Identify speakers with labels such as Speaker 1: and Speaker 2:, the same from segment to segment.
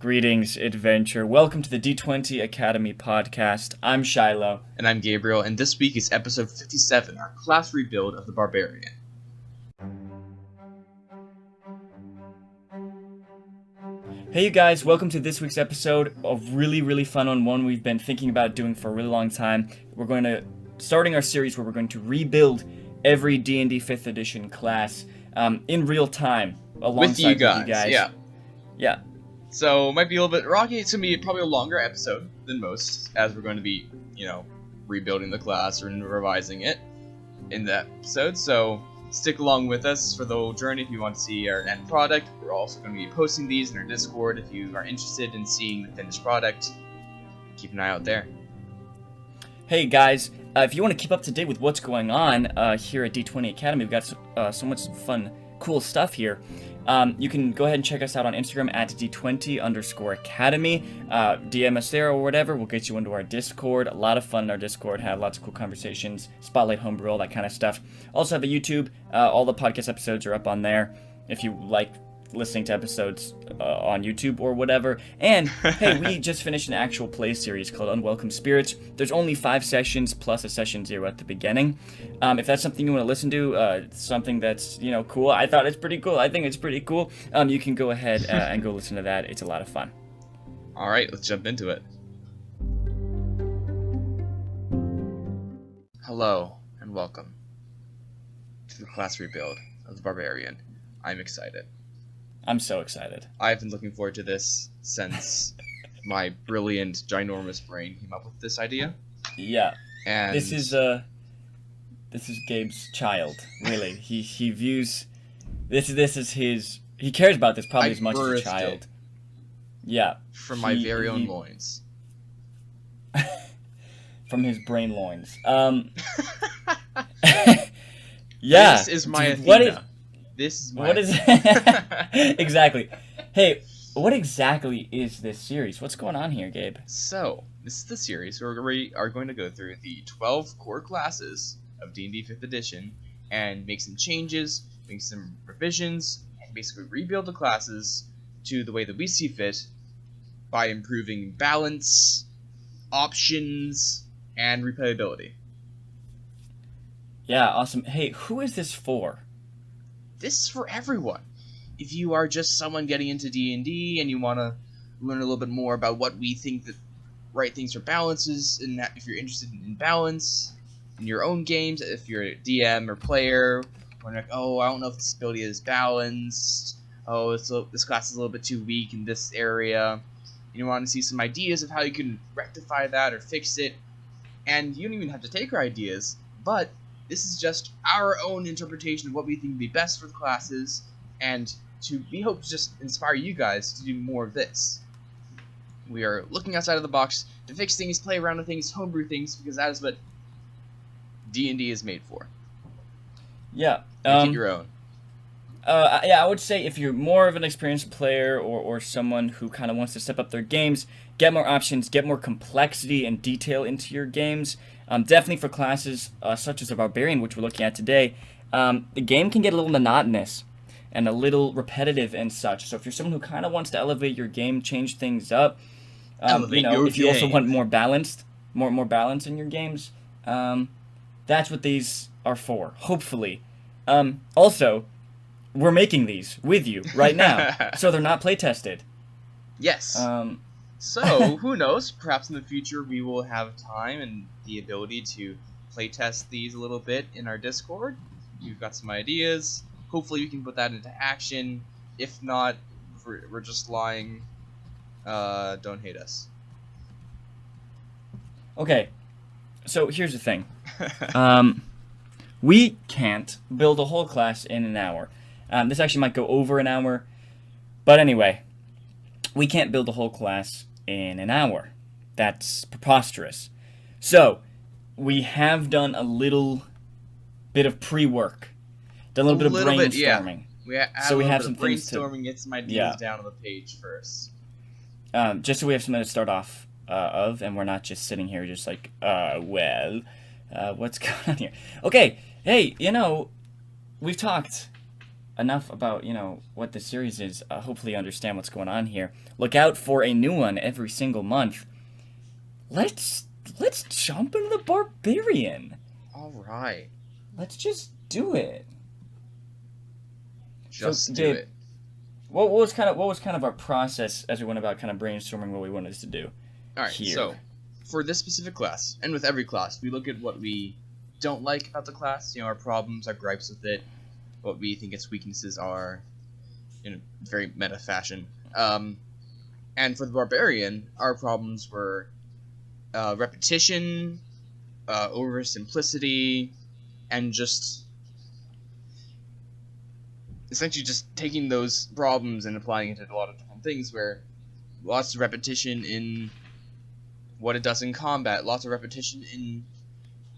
Speaker 1: Greetings, adventure. Welcome to the D20 Academy podcast. I'm Shiloh.
Speaker 2: And I'm Gabriel, and this week is episode 57, our class rebuild of the Barbarian.
Speaker 1: Hey you guys, welcome to this week's episode. A really fun one we've been thinking about doing for a really long time. Starting our series where we're going to rebuild every D&D 5th edition class in real time alongside
Speaker 2: with you guys.
Speaker 1: Yeah.
Speaker 2: So it might be a little bit rocky. It's going to be probably a longer episode than most, as we're going to be, rebuilding the class or revising it in that episode. So stick along with us for the whole journey if you want to see our end product. We're also going to be posting these in our Discord if you are interested in seeing the finished product. Keep an eye out there.
Speaker 1: Hey guys, if you want to keep up to date with what's going on here at D20 Academy, we've got so much fun, cool stuff here. You can go ahead and check us out on Instagram at D20_Academy. DM us there or whatever. We'll get you into our Discord. A lot of fun in our Discord. Have lots of cool conversations. Spotlight homebrew, all that kind of stuff. Also have a YouTube. All the podcast episodes are up on there if you like listening to episodes on YouTube or whatever. And hey, we just finished an actual play series called Unwelcome Spirits. There's only 5 sessions plus a session 0 at the beginning. If that's something you want to listen to, something that's cool, I thought it's pretty cool. I think it's pretty cool. You can go ahead and go listen to that. It's a lot of fun.
Speaker 2: All right, let's jump into it. Hello and welcome to the class rebuild of the Barbarian. I'm excited.
Speaker 1: I'm so excited.
Speaker 2: I've been looking forward to this since my brilliant, ginormous brain came up with this idea.
Speaker 1: Yeah.
Speaker 2: And
Speaker 1: this is Gabe's child, really. He views this is his. He cares about this probably as much as a child.
Speaker 2: It
Speaker 1: yeah.
Speaker 2: From my very own loins.
Speaker 1: From his brain loins. Yeah.
Speaker 2: This is my Athena.
Speaker 1: What is exactly? Hey, what exactly is this series? What's going on here, Gabe?
Speaker 2: So, this is the series where we are going to go through the 12 core classes of D&D 5th edition and make some changes, make some revisions, and basically rebuild the classes to the way that we see fit by improving balance, options, and replayability.
Speaker 1: Yeah, awesome. Hey, who is this for?
Speaker 2: This is for everyone. If you are just someone getting into D&D and you want to learn a little bit more about what we think the right things for balance is, and that if you're interested in balance in your own games, if you're a DM or player, or like, oh, I don't know if this ability is balanced, this class is a little bit too weak in this area, you want to see some ideas of how you can rectify that or fix it, and you don't even have to take our ideas, but this is just our own interpretation of what we think would be best for the classes, and we hope to just inspire you guys to do more of this. We are looking outside of the box to fix things, play around with things, homebrew things, because that is what D&D is made for.
Speaker 1: Yeah.
Speaker 2: Make it your own.
Speaker 1: I would say if you're more of an experienced player or someone who kind of wants to step up their games, get more options, get more complexity and detail into your games. Definitely for classes such as a Barbarian, which we're looking at today, the game can get a little monotonous and a little repetitive and such. So if you're someone who kind of wants to elevate your game, change things up, if you also want more balance in your games, that's what these are for, hopefully. Also, we're making these with you right now, so they're not play tested.
Speaker 2: Yes. So, who knows? Perhaps in the future we will have time and the ability to playtest these a little bit in our Discord. We've got some ideas. Hopefully we can put that into action. If not, we're just lying. Don't hate us.
Speaker 1: Okay, so here's the thing. We can't build a whole class in an hour. This actually might go over an hour. But anyway, we can't build a whole class in an hour. That's preposterous. So, we have done a little bit of pre-work. Done a little bit of brainstorming.
Speaker 2: Yeah. We have some things to brainstorming, get some ideas down on the page first.
Speaker 1: Just so we have something to start off of, and we're not just sitting here just like, what's going on here? Okay, hey, we've talked enough about, what the series is. Hopefully you understand what's going on here. Look out for a new one every single month. Let's jump into the Barbarian.
Speaker 2: All right.
Speaker 1: Let's just do it.
Speaker 2: Just do it.
Speaker 1: What was kind of our process as we went about kind of brainstorming what we wanted to do?
Speaker 2: All right.
Speaker 1: Here.
Speaker 2: So, for this specific class, and with every class, we look at what we don't like about the class. Our problems, our gripes with it, what we think its weaknesses are, in a very meta fashion. And for the Barbarian, our problems were repetition, oversimplicity, and just essentially just taking those problems and applying it to a lot of different things, where lots of repetition in what it does in combat, lots of repetition in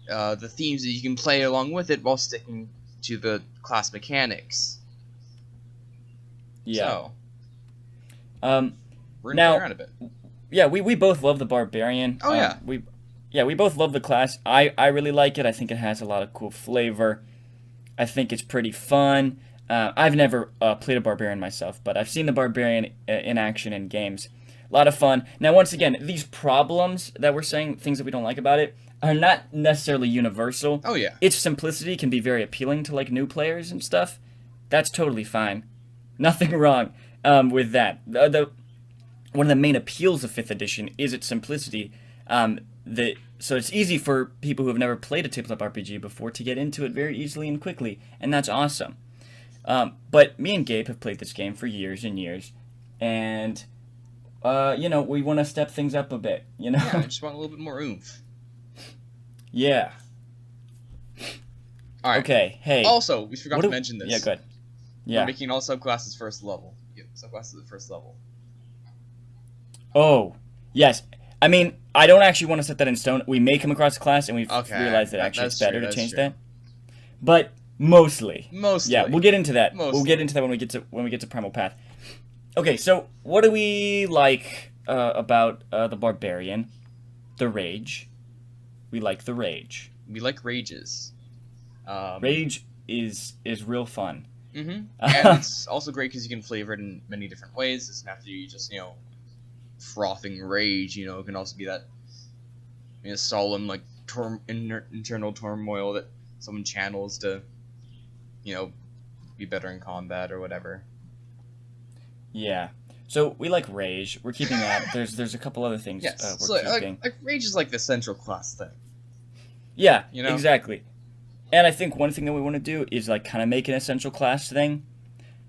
Speaker 2: the themes that you can play along with it while sticking to the class mechanics.
Speaker 1: Yeah.
Speaker 2: So, we're
Speaker 1: now,
Speaker 2: gonna play around a bit.
Speaker 1: Yeah, we both love the Barbarian.
Speaker 2: Oh, yeah.
Speaker 1: We both love the class. I really like it. I think it has a lot of cool flavor. I think it's pretty fun. I've never played a Barbarian myself, but I've seen the Barbarian in action in games. A lot of fun. Now, once again, these problems that we're saying, things that we don't like about it, are not necessarily universal.
Speaker 2: Oh, yeah.
Speaker 1: Its simplicity can be very appealing to, like, new players and stuff. That's totally fine. Nothing wrong with that. One of the main appeals of 5th edition is its simplicity. So it's easy for people who have never played a tabletop RPG before to get into it very easily and quickly, and that's awesome. But me and Gabe have played this game for years and years, and we want to step things up a bit.
Speaker 2: Yeah, I just want a little bit more oomph.
Speaker 1: Yeah.
Speaker 2: All right.
Speaker 1: Okay. Hey.
Speaker 2: Also, we forgot to mention this.
Speaker 1: Yeah. Good. Yeah.
Speaker 2: We're making all subclasses first level. Yep, subclasses at first level.
Speaker 1: Oh, yes. I mean, I don't actually want to set that in stone. We may come across a class, and we've realized that actually it's better to change that. But mostly. Yeah, we'll get into that.
Speaker 2: Mostly.
Speaker 1: We'll get into that when we get to Primal Path. Okay, so what do we like about the Barbarian? The Rage. We like the Rage.
Speaker 2: We like rages.
Speaker 1: Rage is real fun.
Speaker 2: Mm-hmm. And it's also great because you can flavor it in many different ways. It doesn't have to be just, frothing rage. It can also be that solemn, like, internal turmoil that someone channels to, be better in combat or whatever.
Speaker 1: Yeah. So we like rage. We're keeping that. There's a couple other things we're keeping.
Speaker 2: Like rage is like the central class thing.
Speaker 1: Yeah, exactly. And I think one thing that we want to do is like kind of make an essential class thing,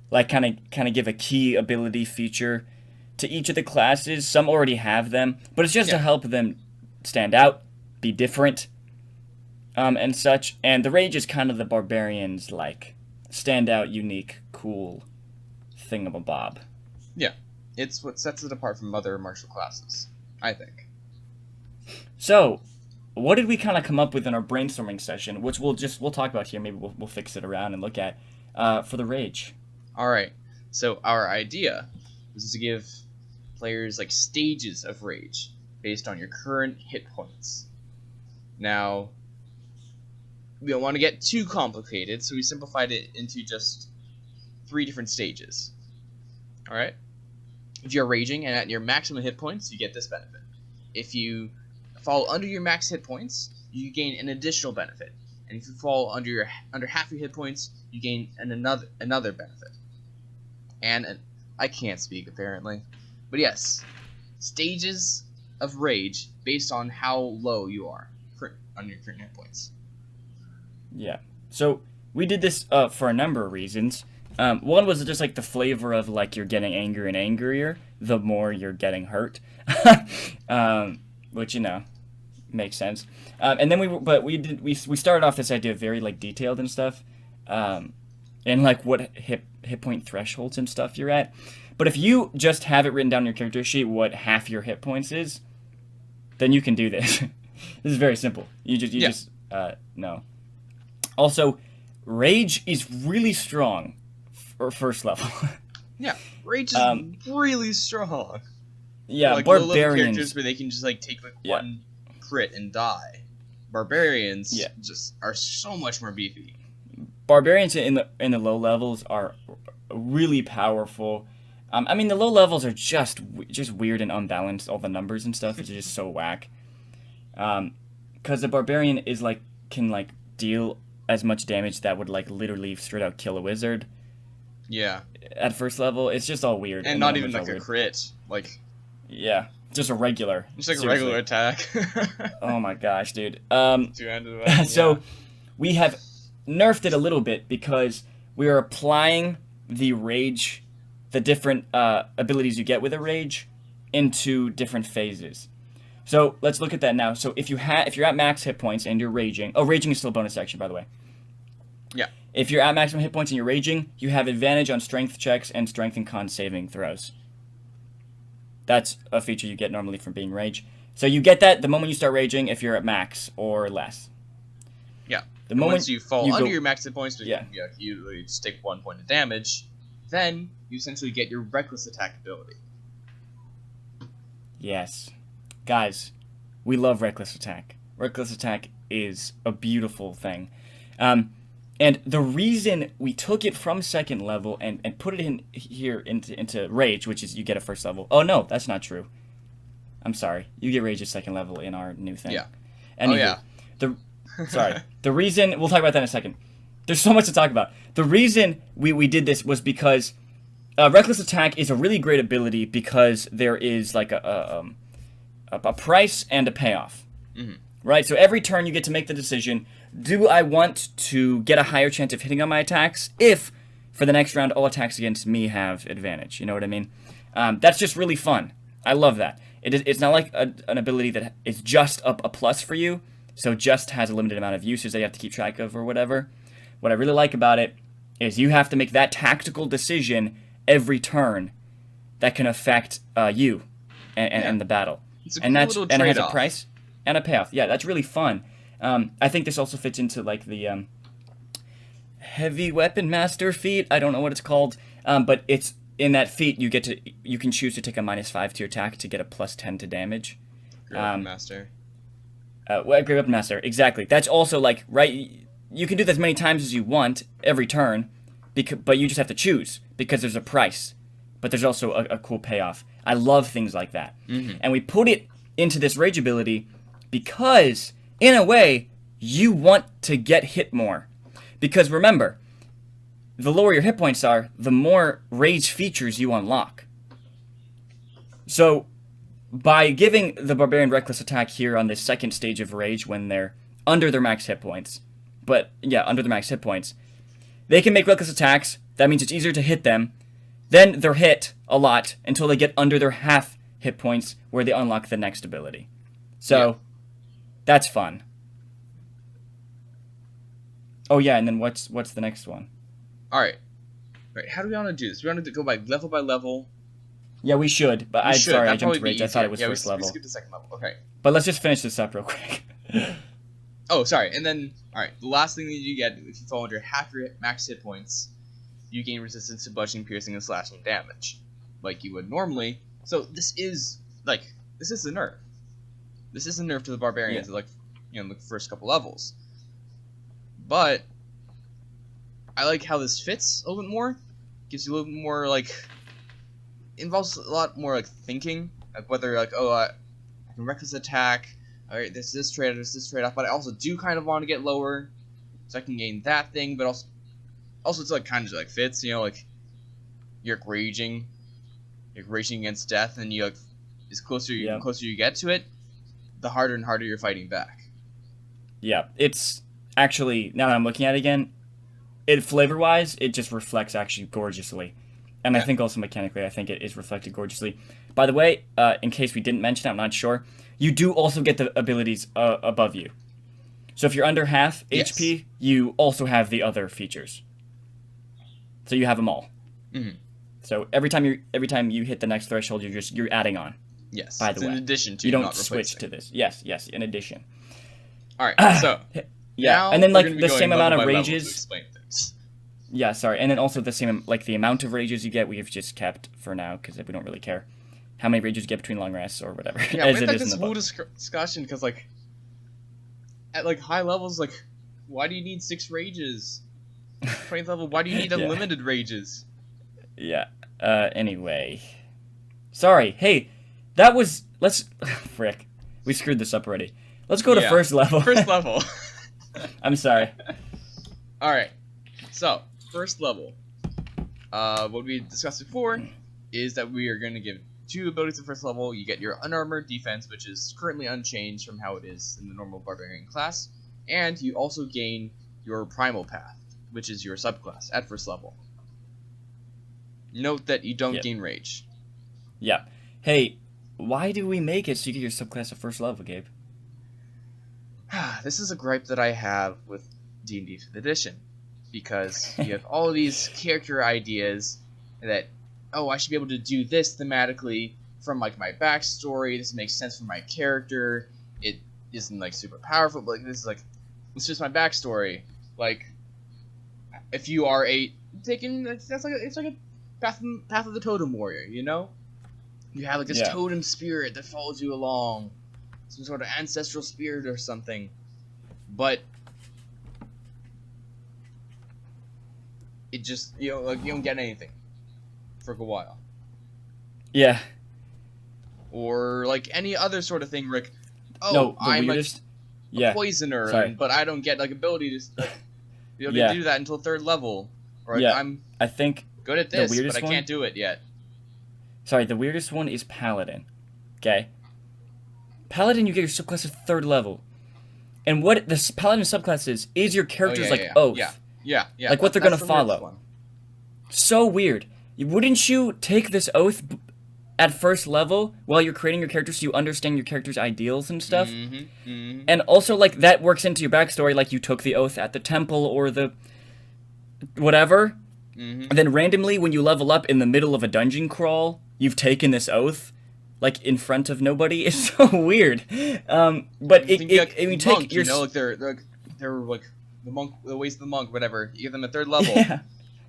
Speaker 1: like kind of give a key ability feature to each of the classes. Some already have them, but it's just to help them stand out, be different, and such. And the rage is kind of the Barbarian's like standout, unique, cool thingamabob.
Speaker 2: Yeah, it's what sets it apart from other martial classes, I think.
Speaker 1: So, what did we kind of come up with in our brainstorming session, which we'll talk about here. Maybe we'll fix it around and look at for the rage.
Speaker 2: All right. So our idea was to give players like stages of rage based on your current hit points. Now, we don't want to get too complicated, so we simplified it into just 3 different stages. All right. If you're raging and at your maximum hit points, you get this benefit. If you fall under your max hit points, you gain an additional benefit. And if you fall under half your hit points, you gain another benefit. And I can't speak apparently, but yes, stages of rage based on how low you are on your current hit points.
Speaker 1: Yeah. So we did this for a number of reasons. One was just like the flavor of like you're getting angrier and angrier the more you're getting hurt, which makes sense. And then we started off this idea of very like detailed and stuff, and like what hit point thresholds and stuff you're at. But if you just have it written down in your character sheet what half your hit points is, then you can do this. This is very simple. You just know. Also, rage is really strong for first level.
Speaker 2: Yeah, rage is really strong.
Speaker 1: Yeah,
Speaker 2: like
Speaker 1: Barbarians
Speaker 2: characters where they can just like take like one crit and die. Barbarians just are so much more beefy.
Speaker 1: Barbarians in the low levels are really powerful. I mean, the low levels are just weird and unbalanced. All the numbers and stuff is just so whack. Because the Barbarian is like can like deal as much damage that would like literally straight out kill a wizard.
Speaker 2: Yeah.
Speaker 1: At first level, it's just all weird.
Speaker 2: And not even like a crit. Like.
Speaker 1: Yeah, just a regular.
Speaker 2: Just like a regular attack.
Speaker 1: Oh my gosh, dude.
Speaker 2: Two-handed weapon,
Speaker 1: so we have nerfed it a little bit because we are applying the rage, the different abilities you get with a rage, into different phases. So let's look at that now. So if you're at max hit points and you're raging, raging is still a bonus action, by the way.
Speaker 2: Yeah.
Speaker 1: If you're at maximum hit points and you're raging, you have advantage on strength checks and strength and con saving throws. That's a feature you get normally from being rage. So you get that the moment you start raging if you're at max or less.
Speaker 2: Yeah.
Speaker 1: The moment
Speaker 2: once you fall under your max hit points, you just take 1 point of damage, then you essentially get your reckless attack ability.
Speaker 1: Yes. Guys, we love reckless attack. Reckless attack is a beautiful thing. And the reason we took it from second level and put it in here into rage, which is you get a first level. Oh no, that's not true. I'm sorry. You get rage at second level in our new thing.
Speaker 2: Yeah.
Speaker 1: Anywho, the reason we'll talk about that in a second. There's so much to talk about. The reason we did this was because reckless attack is a really great ability because there is like a price and a payoff.
Speaker 2: Mm-hmm.
Speaker 1: Right? So every turn you get to make the decision, do I want to get a higher chance of hitting on my attacks if, for the next round, all attacks against me have advantage? You know what I mean? That's just really fun. I love that. It's not like an ability that is just a plus for you, so just has a limited amount of uses that you have to keep track of or whatever. What I really like about it is you have to make that tactical decision every turn that can affect you and the battle.
Speaker 2: It's a cool little trade-off.
Speaker 1: And it has a price and a payoff. Yeah, that's really fun. I think this also fits into like the heavy weapon master feat. I don't know what it's called, but it's in that feat you can choose to take a -5 to your attack to get a +10 to damage.
Speaker 2: Great weapon master.
Speaker 1: Great weapon master, exactly. That's also like you can do that as many times as you want every turn, but you just have to choose because there's a price, but there's also a cool payoff. I love things like that, and we put it into this rage ability because, in a way, you want to get hit more. Because remember, the lower your hit points are, the more rage features you unlock. So, by giving the Barbarian Reckless Attack here on this second stage of rage when they're under their max hit points, under their max hit points, they can make reckless attacks. That means it's easier to hit them. Then they're hit a lot until they get under their half hit points where they unlock the next ability. So, that's fun. Oh yeah, and then what's the next one?
Speaker 2: Alright, how do we want to do this? We want to go by level? Yeah,
Speaker 1: we should, but sorry, I jumped to rage. I thought it was first level.
Speaker 2: We skipped the second level, okay.
Speaker 1: But let's just finish this up real quick.
Speaker 2: Oh, sorry, and then, alright, the last thing that you get, if you fall under half your max hit points, you gain resistance to bludgeoning, piercing, and slashing damage, like you would normally. So this is a nerf. This is a nerf to the Barbarians, like, the first couple levels. But I like how this fits a little bit more. Gives you a little bit more, like, involves a lot more, like, thinking. Like, whether, like, I can reckless attack. Alright, there's this trade-off, but I also do kind of want to get lower. So I can gain that thing, but also it's, like, kind of, like, fits, like, you're raging against death, and you, like, the closer you get to it, the harder and harder you're fighting back. Yeah,
Speaker 1: it's actually, now that I'm looking at it again, flavor-wise, it just reflects actually gorgeously. And I think also mechanically, I think it is reflected gorgeously. By the way, in case we didn't mention it, I'm not sure, you do also get the abilities above you. So if you're under half HP, you also have the other features. So you have them all. Mm-hmm. So every time you hit the next threshold, you're adding on.
Speaker 2: Yes.
Speaker 1: By the way,
Speaker 2: in addition to,
Speaker 1: you don't
Speaker 2: not
Speaker 1: switch to this. Yes, in addition.
Speaker 2: All right. So
Speaker 1: yeah, and then like the same amount of rages. Yeah, sorry, and then also the same the amount of rages you get. We've just kept for now because we don't really care how many rages you get between long rests or whatever.
Speaker 2: Yeah, we've had this whole discussion because at high levels, why do you need 6 rages? 20th level. Why do you need
Speaker 1: Yeah.
Speaker 2: unlimited rages?
Speaker 1: Yeah. Anyway. Sorry. Hey, that was... Let's... Frick. We screwed this up already. Let's go to
Speaker 2: Yeah.
Speaker 1: first level.
Speaker 2: First level.
Speaker 1: I'm sorry.
Speaker 2: Alright. So, first level. What we discussed before is that we are going to give 2 abilities at first level. You get your unarmored defense, which is currently unchanged from how it is in the normal barbarian class. And you also gain your primal path, which is your subclass at first level. Note that you don't gain rage.
Speaker 1: Yeah. Hey, why do we make it so you get your subclass at first level, Gabe?
Speaker 2: This is a gripe that I have with D&D 5th edition, because you have all of these character ideas that, oh, I should be able to do this thematically from like my backstory. This makes sense for my character. It isn't like super powerful, but like, this is like, it's just my backstory. Like, if you are it's like a path of the totem warrior, you know? You have like this totem spirit that follows you along, some sort of ancestral spirit or something, but it just, you know, like, you don't get anything for a while.
Speaker 1: Yeah.
Speaker 2: Or like any other sort of thing, Rick. Oh,
Speaker 1: no,
Speaker 2: I'm
Speaker 1: weirdest...
Speaker 2: a poisoner, but I don't get like ability to be able to do that until 3rd level. Or like, I'm
Speaker 1: I think
Speaker 2: good at this, but I can't do it yet.
Speaker 1: Sorry, the weirdest one is Paladin. Okay? Paladin, you get your subclass at 3rd level. And what the Paladin subclass is your character's oath.
Speaker 2: Yeah.
Speaker 1: Like what they're going to follow. So weird. Wouldn't you take this oath at first level while you're creating your character so you understand your character's ideals and stuff? And also, like, that works into your backstory, like you took the oath at the temple or the whatever. And then randomly, when you level up in the middle of a dungeon crawl, you've taken this oath, like, in front of nobody. It's so weird. But you take your...
Speaker 2: You know, like, they're like the monk, the ways of the monk, whatever. You get them at 3rd level.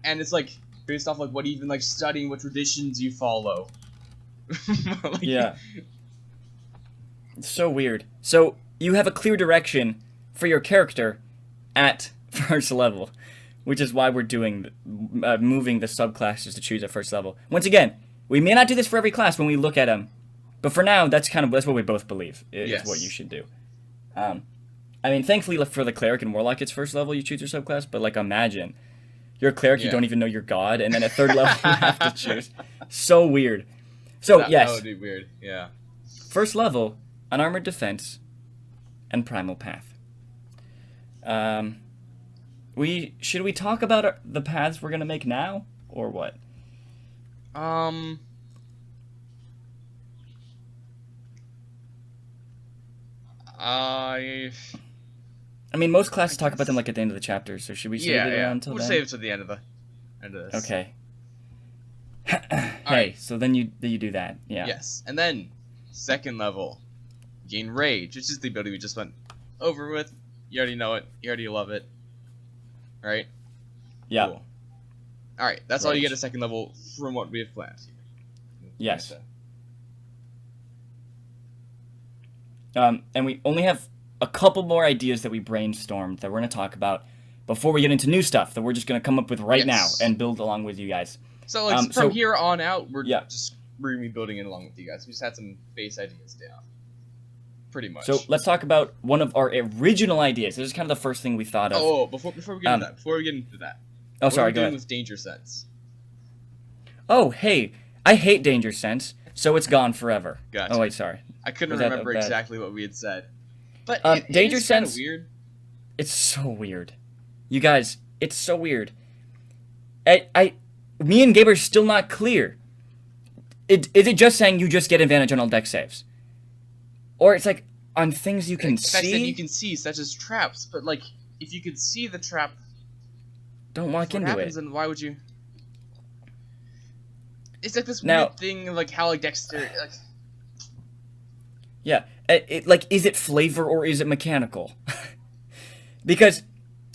Speaker 2: And it's, like, based off, like, what even, like, studying what traditions you follow. Like,
Speaker 1: It's so weird. So, you have a clear direction for your character at first level, which is why we're doing moving the subclasses to choose at first level. Once again, we may not do this for every class when we look at them, but for now, that's what we both believe is what you should do. I mean, thankfully for the cleric and warlock, it's first level you choose your subclass, but like imagine you're a cleric, you don't even know your god, and then at 3rd level you have to choose. So weird. So yes,
Speaker 2: that would be weird. Yeah.
Speaker 1: First level, unarmored defense, and primal path. Should we talk about the paths we're gonna make now, or what? I mean, most classes talk about them like at the end of the chapter, so should we save it around until then?
Speaker 2: We'll save it to the end of this.
Speaker 1: Okay. Hey, so then you do that, yeah.
Speaker 2: Yes, and then 2nd level, gain rage, which is the ability we just went over with. You already know it. You already love it. Right?
Speaker 1: Yeah.
Speaker 2: Cool. Alright, that's all you get at 2nd level from what we have planned here.
Speaker 1: Yes. And we only have a couple more ideas that we brainstormed that we're going to talk about before we get into new stuff that we're just going to come up with right now and build along with you guys.
Speaker 2: So, like, from here on out, we're going to be building it along with you guys. We just had some base ideas down. Pretty much.
Speaker 1: So, let's talk about one of our original ideas. This is kind of the first thing we thought of.
Speaker 2: Oh, before we get into that.
Speaker 1: Oh, sorry, go ahead.
Speaker 2: What are we doing with Danger Sense?
Speaker 1: Oh, hey, I hate Danger Sense, so it's gone forever.
Speaker 2: Gotcha.
Speaker 1: Oh, wait, sorry.
Speaker 2: I couldn't remember exactly what we had said. But
Speaker 1: Danger
Speaker 2: it's
Speaker 1: Sense,
Speaker 2: weird.
Speaker 1: It's so weird. You guys, it's so weird. Me and Gabe are still not clear. Is it just saying you just get advantage on all deck saves? Or it's like on things you can see?
Speaker 2: That you can see, such as traps. But, like, if you could see the trap...
Speaker 1: Don't walk into it.
Speaker 2: Then why would you... It's like this weird thing, like, how, like, dexterity... Like...
Speaker 1: Yeah. Like, is it flavor or is it mechanical? Because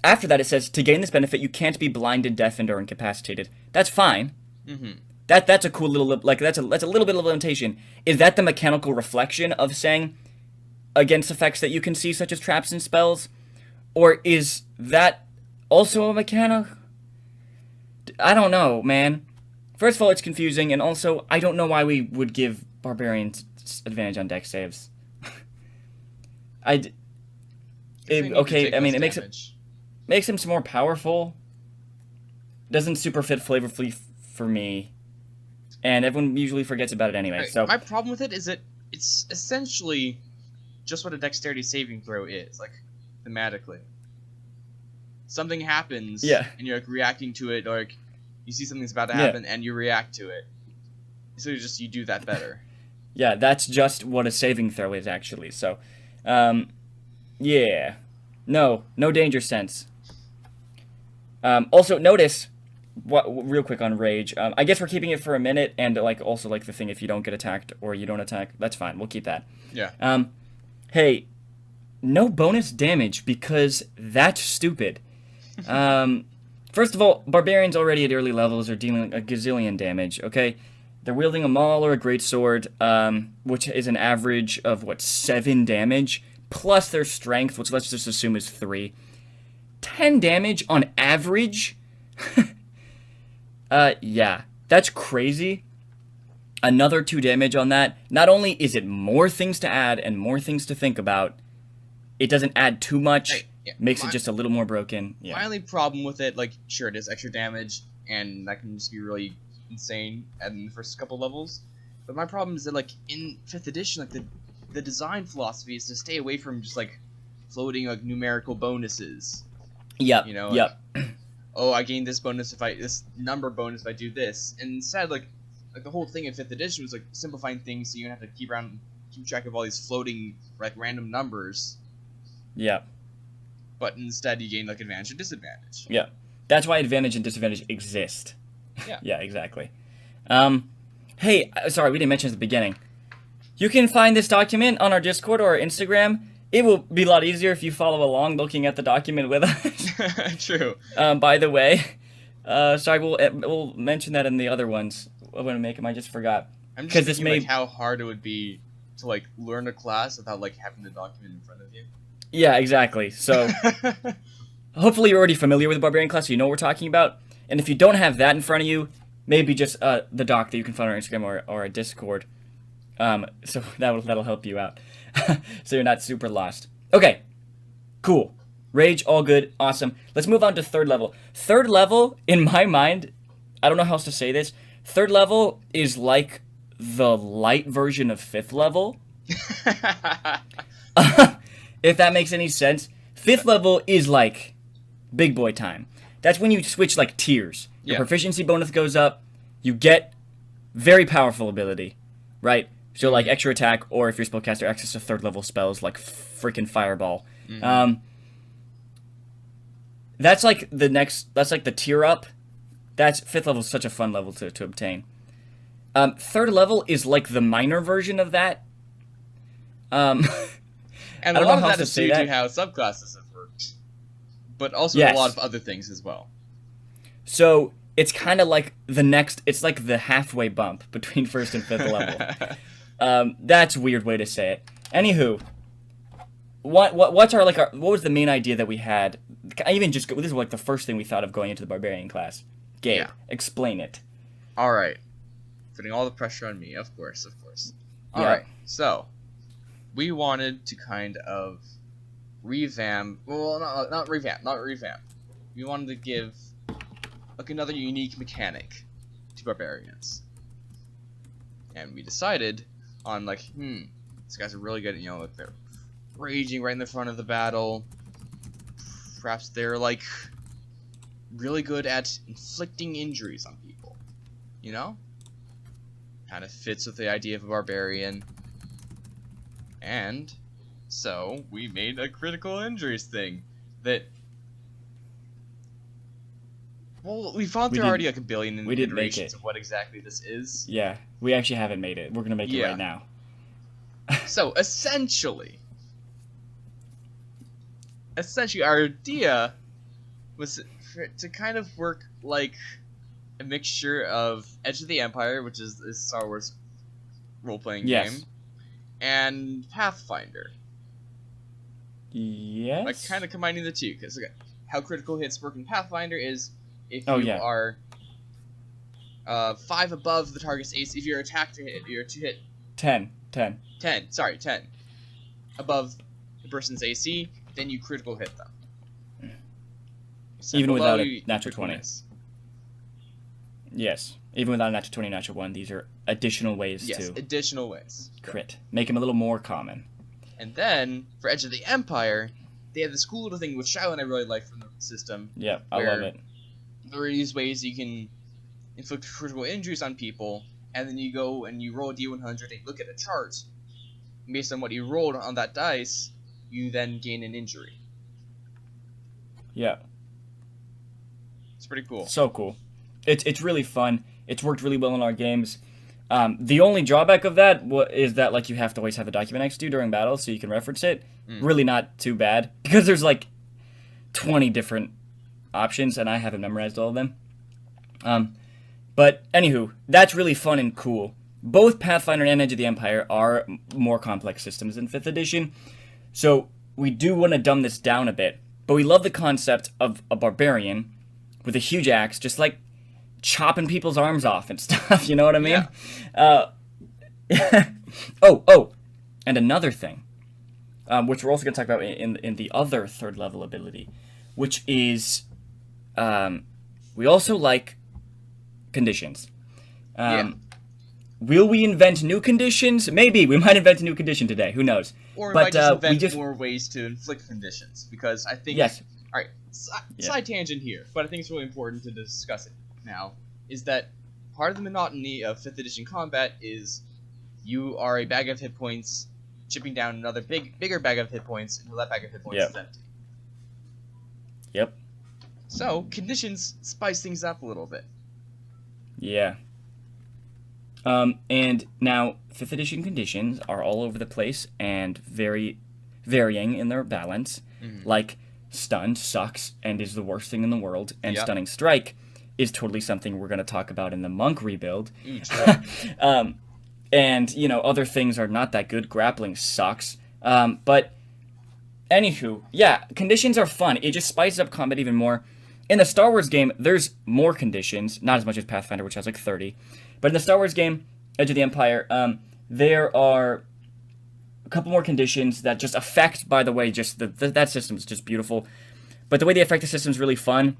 Speaker 1: after that it says, to gain this benefit, you can't be blinded, deafened, or incapacitated. That's fine.
Speaker 2: Mm-hmm.
Speaker 1: That's a cool little, like, that's a little bit of limitation. Is that the mechanical reflection of saying against effects that you can see, such as traps and spells? Or is that also a mechanic? I don't know, man. First of all, it's confusing, and also, I don't know why we would give Barbarians advantage on dex saves. Okay, I mean, it makes him some more powerful. Doesn't super fit flavorfully for me, and everyone usually forgets about it anyway.
Speaker 2: Right.
Speaker 1: So
Speaker 2: my problem with it is that it's essentially just what a dexterity saving throw is, like thematically. Something happens,
Speaker 1: yeah,
Speaker 2: and you're like reacting to it, or like you see something's about to happen, and you react to it. So you do that better.
Speaker 1: Yeah, that's just what a saving throw is actually. So, yeah, no danger sense. Also, notice real quick on rage. I guess we're keeping it for a minute, and also the thing if you don't get attacked or you don't attack, that's fine. We'll keep that.
Speaker 2: Yeah.
Speaker 1: Hey, no bonus damage because that's stupid. First of all, barbarians already at early levels are dealing a gazillion damage. Okay, they're wielding a maul or a greatsword, which is an average of 7 damage plus their strength, which let's just assume is 3. 10 damage on average. Yeah, that's crazy. Another 2 damage on that. Not only is it more things to add and more things to think about, it doesn't add too much. Makes it just a little more broken. Yeah.
Speaker 2: My only problem with it, sure, it is extra damage, and that can just be really insane in the first couple levels. But my problem is that, in 5th edition, the design philosophy is to stay away from just, floating, numerical bonuses.
Speaker 1: Yep.
Speaker 2: You know? Oh, I gain this bonus this number bonus if I do this. And instead, the whole thing in 5th edition was, simplifying things so you don't have to keep track of all these floating, random numbers.
Speaker 1: Yeah.
Speaker 2: But instead, you gain advantage and disadvantage.
Speaker 1: Yeah, that's why advantage and disadvantage exist.
Speaker 2: Yeah.
Speaker 1: Yeah, exactly. Hey, sorry, we didn't mention at the beginning. You can find this document on our Discord or our Instagram. It will be a lot easier if you follow along, looking at the document with us.
Speaker 2: True.
Speaker 1: By the way, sorry, we'll mention that in the other ones when we make them. I just forgot.
Speaker 2: I'm just thinking how hard it would be to learn a class without having the document in front of you.
Speaker 1: Yeah, exactly. So, hopefully you're already familiar with the Barbarian class, so you know what we're talking about. And if you don't have that in front of you, maybe just the doc that you can find on our Instagram or our Discord. So that'll help you out, so you're not super lost. Okay, cool. Rage, all good, awesome. Let's move on to 3rd level. 3rd level, in my mind, I don't know how else to say this. 3rd level is like the light version of 5th level. If that makes any sense. 5th level is big boy time. That's when you switch tiers. Your proficiency bonus goes up. You get very powerful ability, right? So extra attack, or if your spellcaster access to 3rd level spells like freaking fireball. Mm-hmm. That's the next. That's the tier up. That's 5th level is such a fun level to obtain. 3rd level is the minor version of that.
Speaker 2: And a lot of that is due to how subclasses have worked, but also a lot of other things as well.
Speaker 1: So it's kind of the next. It's the halfway bump between 1st and 5th level. That's a weird way to say it. Anywho, what's our what was the main idea that we had? I even just this is the first thing we thought of going into the Barbarian class. Gabe, explain it.
Speaker 2: All right, putting all the pressure on me, of course. All right, so. We wanted to kind of revamp. Well, not revamp. We wanted to give another unique mechanic to barbarians, and we decided on these guys are really good. They're raging right in the front of the battle. Perhaps they're really good at inflicting injuries on people. Kind of fits with the idea of a barbarian. And so we made a critical injuries thing that. Well, we've gone through already a billion iterations of what exactly this is.
Speaker 1: Yeah, we actually haven't made it. We're gonna make it right now.
Speaker 2: So essentially, our idea was to kind of work like a mixture of Edge of the Empire, which is a Star Wars role-playing game, and Pathfinder.
Speaker 1: Yes.
Speaker 2: Kind of combining the two, because how critical hits work in Pathfinder is if you are 5 above the target's AC. If you're attacked to hit, you're to hit
Speaker 1: 10.
Speaker 2: 10. Sorry, 10 above the person's AC, then you critical hit them.
Speaker 1: Even
Speaker 2: below,
Speaker 1: without a
Speaker 2: you
Speaker 1: natural
Speaker 2: critical
Speaker 1: 20.
Speaker 2: miss.
Speaker 1: Yes. Even without a natural 20, natural 1, these are additional ways
Speaker 2: Yes,
Speaker 1: to
Speaker 2: additional ways.
Speaker 1: crit. Make them a little more common.
Speaker 2: And then, for Edge of the Empire, they have this cool little thing, which Shiloh and I really like from the system.
Speaker 1: Yeah, I love it.
Speaker 2: There are these ways you can inflict critical injuries on people, and then you go and you roll a D100 and you look at a chart. And based on what you rolled on that dice, you then gain an injury.
Speaker 1: Yeah.
Speaker 2: It's pretty cool.
Speaker 1: So cool. It's really fun. It's worked really well in our games. The only drawback of that is that like you have to always have a document next to you during battle so you can reference it. Really not too bad because there's like 20 different options and I haven't memorized all of them. But anywho, that's really fun and cool. Both Pathfinder and Edge of the Empire are more complex systems than 5th edition, so we do want to dumb this down a bit. But we love the concept of a barbarian with a huge axe, just like chopping people's arms off and stuff, you know what I mean?
Speaker 2: Yeah.
Speaker 1: Oh, and another thing, which we're also going to talk about in the other 3rd level ability, which is we also like conditions. Will we invent new conditions? Maybe. We might invent a new condition today. Who knows?
Speaker 2: Or we might just invent more ways to inflict conditions, because I think...
Speaker 1: Yes.
Speaker 2: Alright, side tangent here, but I think it's really important to discuss it now, is that part of the monotony of 5th edition combat is you are a bag of hit points chipping down another bigger bag of hit points until that bag of hit points is empty.
Speaker 1: Yep.
Speaker 2: So, conditions spice things up a little bit.
Speaker 1: Yeah. And now, 5th edition conditions are all over the place and very varying in their balance. Like, stunned sucks and is the worst thing in the world, and stunning strike is totally something we're going to talk about in the monk rebuild. And, you know, other things are not that good. Grappling sucks. But, anywho, yeah, conditions are fun. It just spices up combat even more. In the Star Wars game, there's more conditions, not as much as Pathfinder, which has like 30. But in the Star Wars game, Edge of the Empire, there are a couple more conditions that just affect, by the way, just that system is just beautiful. But the way they affect the system is really fun.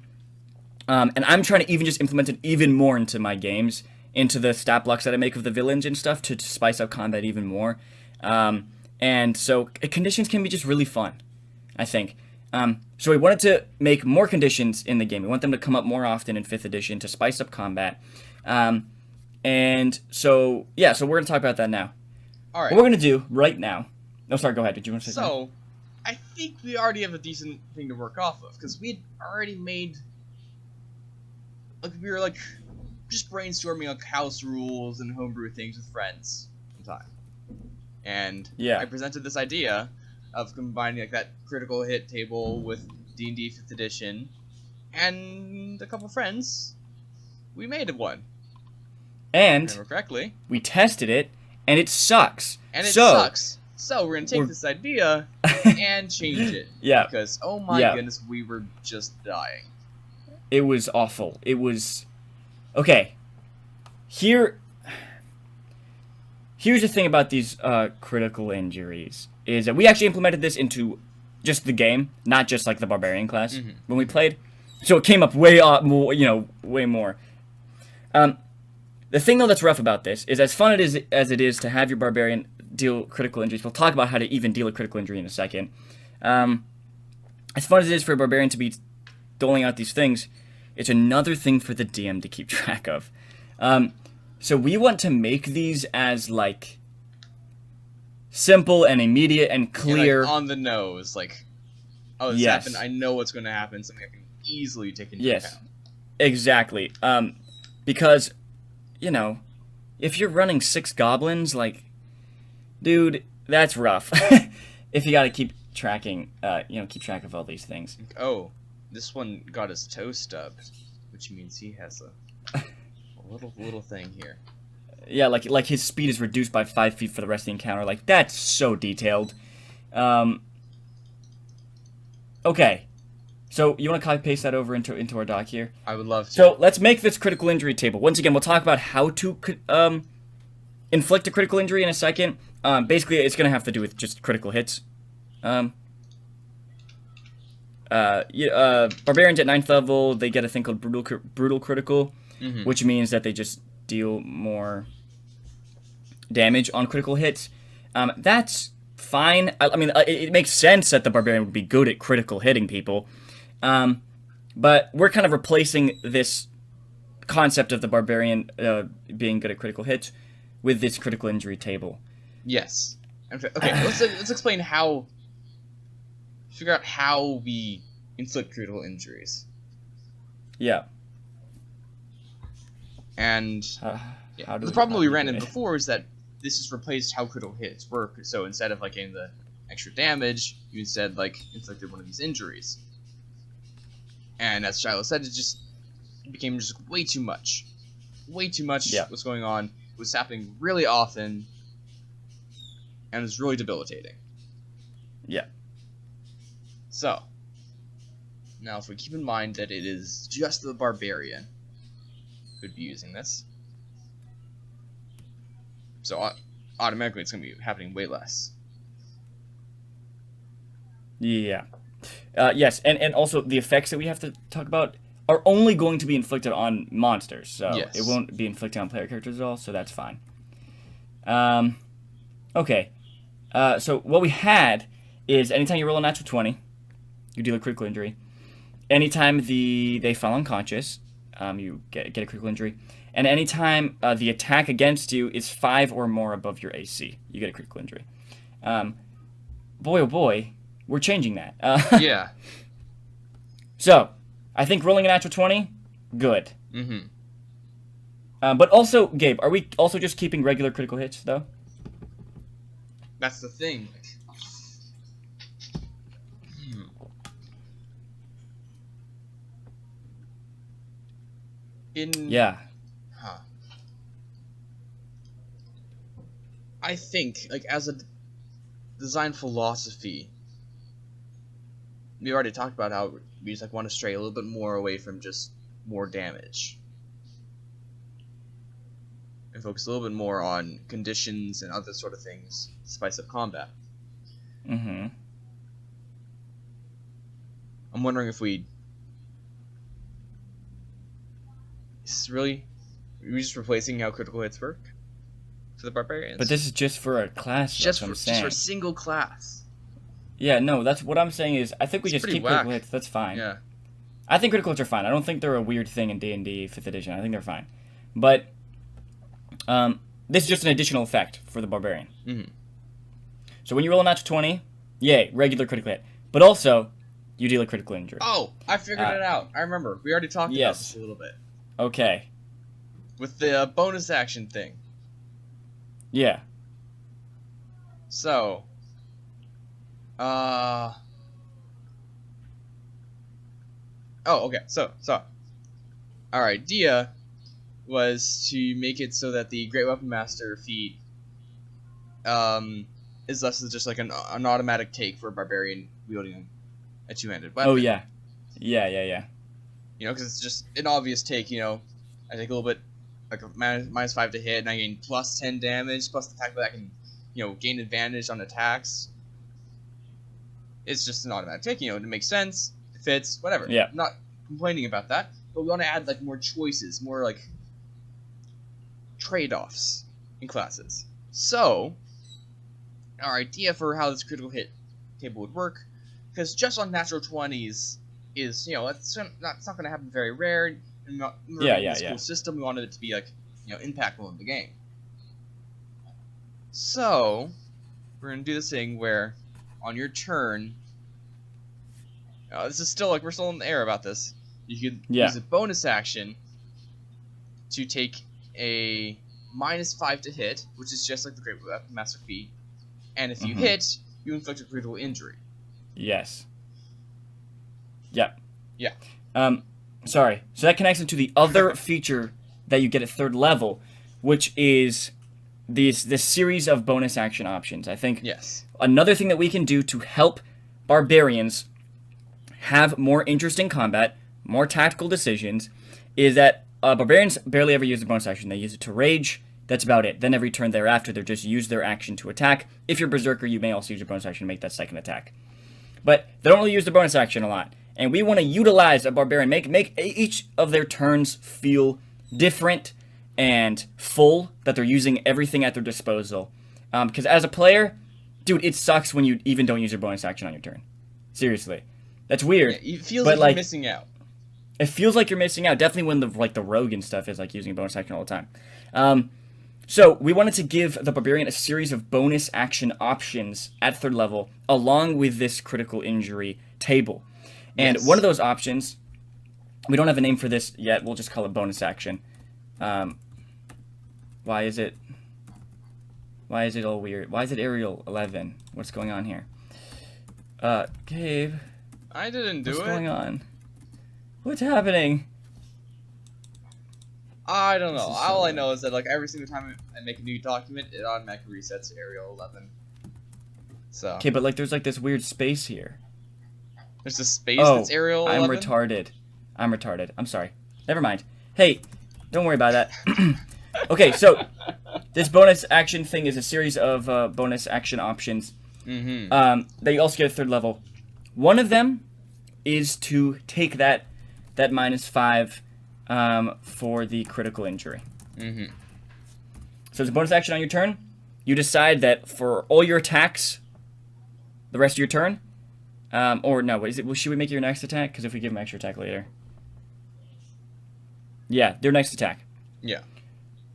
Speaker 1: And I'm trying to even just implement it even more into my games, into the stat blocks that I make of the villains and stuff to spice up combat even more. And so conditions can be just really fun, I think. So we wanted to make more conditions in the game. We want them to come up more often in 5th edition to spice up combat. And so, yeah, so we're going to talk about that now.
Speaker 2: All right.
Speaker 1: What we're going to do right now... No, sorry, go ahead. Did you want to say something?
Speaker 2: So, I think we already have a decent thing to work off of, because we'd already made... Like, we were, like, just brainstorming, like, house rules and homebrew things with friends one time. And I presented this idea of combining, like, that critical hit table with D&D 5th edition, and a couple friends, we made one.
Speaker 1: And
Speaker 2: if I remember correctly,
Speaker 1: we tested it, and it sucks.
Speaker 2: And it sucks. So we're going to take this idea and change it. Because, oh my goodness, we were just dying.
Speaker 1: It was awful. It was... Okay. Here's the thing about these critical injuries, is that we actually implemented this into just the game, not just, like, the Barbarian class when we played. So it came up way more, way more. The thing, though, that's rough about this is as fun as it is to have your Barbarian deal critical injuries. We'll talk about how to even deal a critical injury in a second. As fun as it is for a Barbarian to be doling out these things, it's another thing for the DM to keep track of. So we want to make these as, like, simple and immediate and clear.
Speaker 2: Like on the nose, like, oh, this happened, I know what's going to happen, something I can easily take into account.
Speaker 1: Exactly. Because... if you're running 6 goblins, like, dude, that's rough. If you gotta keep tracking, keep track of all these things.
Speaker 2: Oh, this one got his toe stubbed, which means he has a little thing here.
Speaker 1: Yeah, like his speed is reduced by 5 feet for the rest of the encounter. Like, that's so detailed. Okay. So you want to copy paste that over into our doc here?
Speaker 2: I would love to.
Speaker 1: So let's make this critical injury table. Once again, we'll talk about how to inflict a critical injury in a second. Basically, it's going to have to do with just critical hits. Barbarians at 9th level, they get a thing called brutal critical, which means that they just deal more damage on critical hits. That's fine. I mean, it makes sense that the Barbarian would be good at critical hitting people. But we're kind of replacing this concept of the Barbarian being good at critical hits with this critical injury table.
Speaker 2: Yes. Okay, let's explain how... Figure out how we inflict critical injuries.
Speaker 1: Yeah.
Speaker 2: And the problem we ran into before is that this has replaced how critical hits work. So instead of like getting the extra damage, you instead like inflicted one of these injuries. And as Shiloh said, it became just way too much. Way too much was going on. It was happening really often. And it was really debilitating.
Speaker 1: Yeah.
Speaker 2: So, now if we keep in mind that it is just the Barbarian who'd be using this, so automatically it's going to be happening way less.
Speaker 1: Yeah. Yes, and also the effects that we have to talk about are only going to be inflicted on monsters, so it won't be inflicted on player characters at all, so that's fine. Okay. So what we had is anytime you roll a natural 20, you deal a critical injury. Anytime they fall unconscious, you get a critical injury. And anytime the attack against you is 5 or more above your AC, you get a critical injury. Boy, oh boy, we're changing that.
Speaker 2: Yeah.
Speaker 1: So, I think rolling a natural 20, good. But also, Gabe, are we also just keeping regular critical hits, though?
Speaker 2: That's the thing. I think, like, as a design philosophy, we already talked about how we just like want to stray a little bit more away from just more damage and focus a little bit more on conditions and other sort of things to spice up combat. I'm wondering if we're just replacing how critical hits work for the Barbarians.
Speaker 1: But this is just for a class.
Speaker 2: Just for a single class.
Speaker 1: Yeah, no, that's what I'm saying is I think we just keep critical hits. That's fine.
Speaker 2: Yeah.
Speaker 1: I think critical hits are fine. I don't think they're a weird thing in D&D 5th edition. I think they're fine. But this is just an additional effect for the Barbarian. So when you roll a natural 20, yay, regular critical hit. But also, you deal a critical injury.
Speaker 2: Oh, I figured it out. I remember. We already talked about this a little bit.
Speaker 1: Okay.
Speaker 2: With the bonus action thing.
Speaker 1: Yeah.
Speaker 2: So, oh, okay. So, our idea was to make it so that the Great Weapon Master feat is less than just like an automatic take for a Barbarian wielding a two-handed weapon.
Speaker 1: Oh, yeah. Yeah.
Speaker 2: You know, because it's just an obvious take, you know. I take a little bit, like a minus 5 to hit, and I gain plus 10 damage, plus the fact that I can, you know, gain advantage on attacks. It's just an automatic take, you know, it makes sense, it fits, whatever.
Speaker 1: Yeah.
Speaker 2: I'm not complaining about that, but we want to add, like, more choices, more, like, trade-offs in classes. So, our idea for how this critical hit table would work, because just on natural 20s is, you know, it's not going to happen very rare, and not this cool system. We wanted it to be, like, you know, impactful in the game. So, we're going to do this thing where, on your turn, this is still, like, we're still in the air about this. You could use a bonus action to take a minus 5 to hit, which is just like the Great Weapon Master feat. And if you hit, you inflict a critical injury.
Speaker 1: Yes. Yep.
Speaker 2: Yeah.
Speaker 1: Sorry. So that connects into the other feature that you get at 3rd level, which is this series of bonus action options. I think another thing that we can do to help Barbarians have more interesting combat, more tactical decisions, is that Barbarians barely ever use the bonus action. They use it to rage. That's about it. Then every turn thereafter, they just use their action to attack. If you're Berserker, you may also use your bonus action to make that second attack. But they don't really use the bonus action a lot. And we want to utilize a Barbarian, make each of their turns feel different and full, that they're using everything at their disposal. Because as a player, dude, it sucks when you even don't use your bonus action on your turn. Seriously. That's weird.
Speaker 2: Yeah, it feels like you're missing out.
Speaker 1: It feels like you're missing out. Definitely when the rogue and stuff is like using bonus action all the time. So we wanted to give the Barbarian a series of bonus action options at 3rd level, along with this critical injury table. And one of those options, we don't have a name for this yet. We'll just call it bonus action. Why is it all weird? Why is it Arial 11? What's going on here? Gabe.
Speaker 2: I didn't do it.
Speaker 1: What's going on? What's happening?
Speaker 2: I don't know. All I know is that like every single time I make a new document, it automatically resets to Arial 11. So.
Speaker 1: Okay, but like there's like this weird space here.
Speaker 2: There's a space that's Arial 11?
Speaker 1: I'm retarded. I'm sorry. Never mind. Hey, don't worry about that. Okay, so this bonus action thing is a series of bonus action options. That you also get at 3rd level. One of them is to take that -5 for the critical injury. So it's a bonus action on your turn. You decide that for all your attacks, the rest of your turn, or no, what is it? Well, should we make your next attack? Because if we give them extra attack later. Yeah, their next attack.
Speaker 2: Yeah.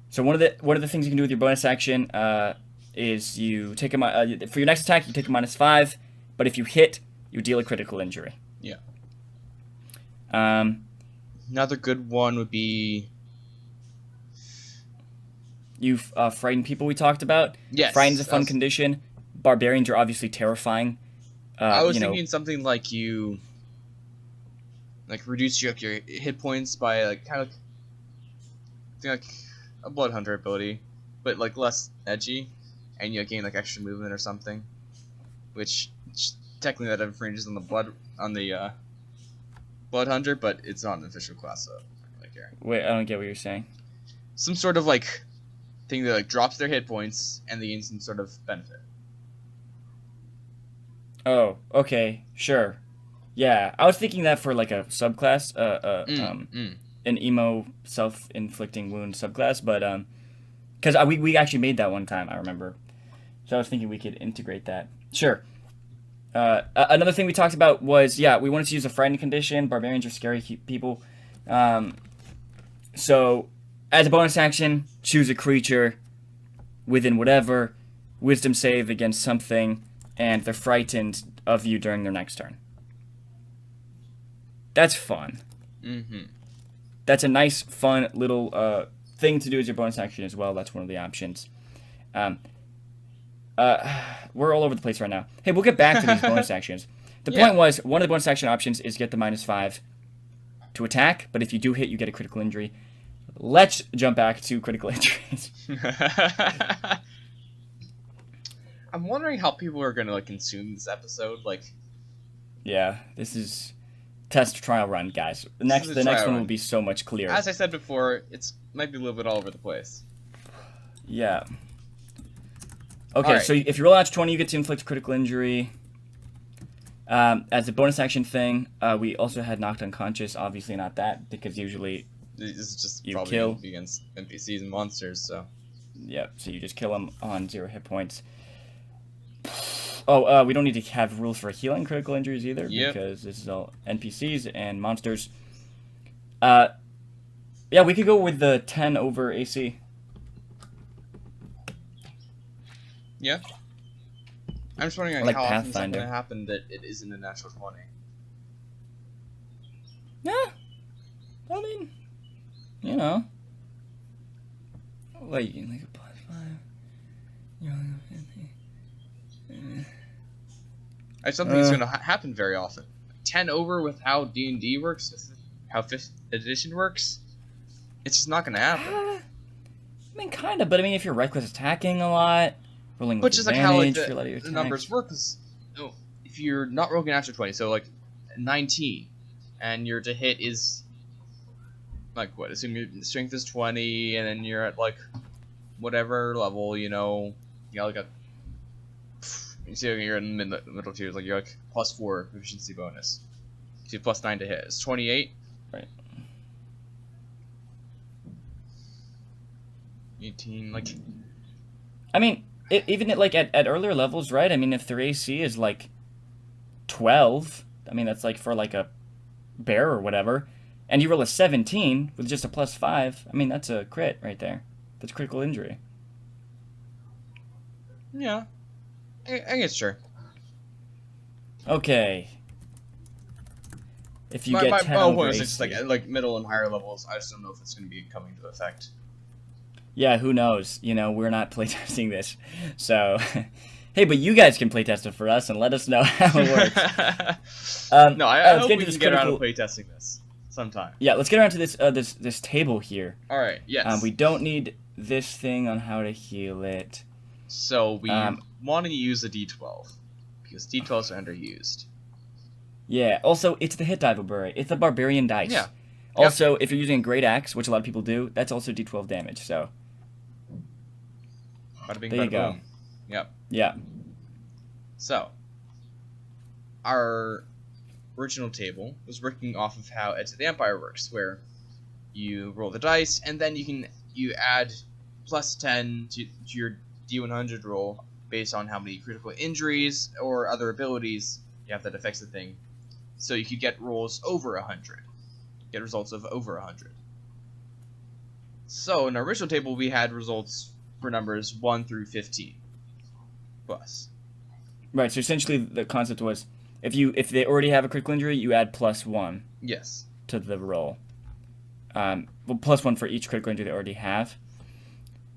Speaker 1: So one of the things you can do with your bonus action is you take a for your next attack you take a -5, but if you hit, you deal a critical injury.
Speaker 2: Yeah. Another good one would be
Speaker 1: you frighten people. We talked about.
Speaker 2: Yes.
Speaker 1: Frighten's a fun condition. Barbarians are obviously terrifying.
Speaker 2: I was thinking something like you reduce your hit points by like a Blood Hunter ability, but like less edgy, and you gain like extra movement or something, which technically that infringes on the Blood Hunter, but it's not an official class, so I don't really care.
Speaker 1: Wait, I don't get what you're saying.
Speaker 2: Some sort of like thing that like drops their hit points and they gain some sort of benefit.
Speaker 1: Oh, okay, sure. Yeah, I was thinking that for like a subclass, an emo self-inflicting wound subclass, but because we actually made that one time, I remember. So I was thinking we could integrate that. Sure. Another thing we talked about was, we wanted to use a frightened condition. Barbarians are scary people. So as a bonus action, choose a creature within whatever wisdom save against something, and they're frightened of you during their next turn. That's fun. That's a nice, fun little thing to do as your bonus action as well. That's one of the options. We're all over the place right now. Hey, we'll get back to these bonus actions. The point was, one of the bonus action options is get the -5 to attack, but if you do hit, you get a critical injury. Let's jump back to critical injuries.
Speaker 2: I'm wondering how people are going to consume this episode.
Speaker 1: Yeah, this is test trial run, guys. The next one will be so much clearer.
Speaker 2: As I said before, it might be a little bit all over the place.
Speaker 1: Yeah. Okay, so if you roll out 20, you get to inflict critical injury. As a bonus action thing, we also had knocked unconscious. Obviously not that, because usually
Speaker 2: this is just
Speaker 1: you
Speaker 2: probably
Speaker 1: kill
Speaker 2: against NPCs and monsters. So
Speaker 1: yeah, so you just kill them on 0 hit points. Oh, we don't need to have rules for healing critical injuries either, because this is all NPCs and monsters. Yeah, we could go with the 10 over AC.
Speaker 2: Yeah. I'm just wondering how often it's going to happen that it isn't a natural 20.
Speaker 1: Yeah. I mean, you know. Wait, you can make a +5. You're only 50.
Speaker 2: I just don't think it's going to happen very often. 10 over with how D&D works, how 5th edition works, it's just not going to happen.
Speaker 1: I mean, kind of, but I mean, if you're reckless attacking a lot, rolling with
Speaker 2: just like how
Speaker 1: advantage for a lot of your
Speaker 2: the numbers work is, if you're not rolling an natural 20, so 19, and your to hit is like what? Assume your strength is 20, and then you're at like whatever level, you know, you got like a. You see, you're in the middle tiers, like you're like +4 proficiency bonus. So you have +9 to hit. It's 28.
Speaker 1: Right.
Speaker 2: 18, like.
Speaker 1: I mean, even at, like at earlier levels, right? I mean, if their AC is like 12, I mean that's like for like a bear or whatever, and you roll a 17 with just a +5. I mean, that's a crit right there. That's critical injury.
Speaker 2: Yeah, I guess sure.
Speaker 1: Okay. If you get 10
Speaker 2: my
Speaker 1: over
Speaker 2: point is
Speaker 1: AC.
Speaker 2: just like middle and higher levels. I just don't know if it's going to be coming to effect.
Speaker 1: Yeah, who knows? You know, we're not playtesting this, so hey, but you guys can playtest it for us and let us know how it works.
Speaker 2: No, I hope we can get around to
Speaker 1: critical...
Speaker 2: playtesting this sometime.
Speaker 1: Yeah, let's get around to this table here.
Speaker 2: All right. Yes.
Speaker 1: We don't need this thing on how to heal it.
Speaker 2: So we want to use a D12 because D12s are underused.
Speaker 1: Yeah. Also, it's the hit die Barbarian. It's the Barbarian dice.
Speaker 2: Yeah.
Speaker 1: Also, if you're using a Great Axe, which a lot of people do, that's also D12 damage. So.
Speaker 2: Bada bing,
Speaker 1: There you
Speaker 2: bada
Speaker 1: go.
Speaker 2: boom. Yep.
Speaker 1: Yeah.
Speaker 2: So, our original table was working off of how Edge of the Empire works, where you roll the dice and then you add +10 to your D100 roll based on how many critical injuries or other abilities you have that affects the thing. So you could get rolls over 100, get results of over 100. So in our original table, we had results for numbers 1 through 15 plus.
Speaker 1: Right. So essentially, the concept was if they already have a critical injury, you add +1.
Speaker 2: Yes.
Speaker 1: To the roll. Well, +1 for each critical injury they already have.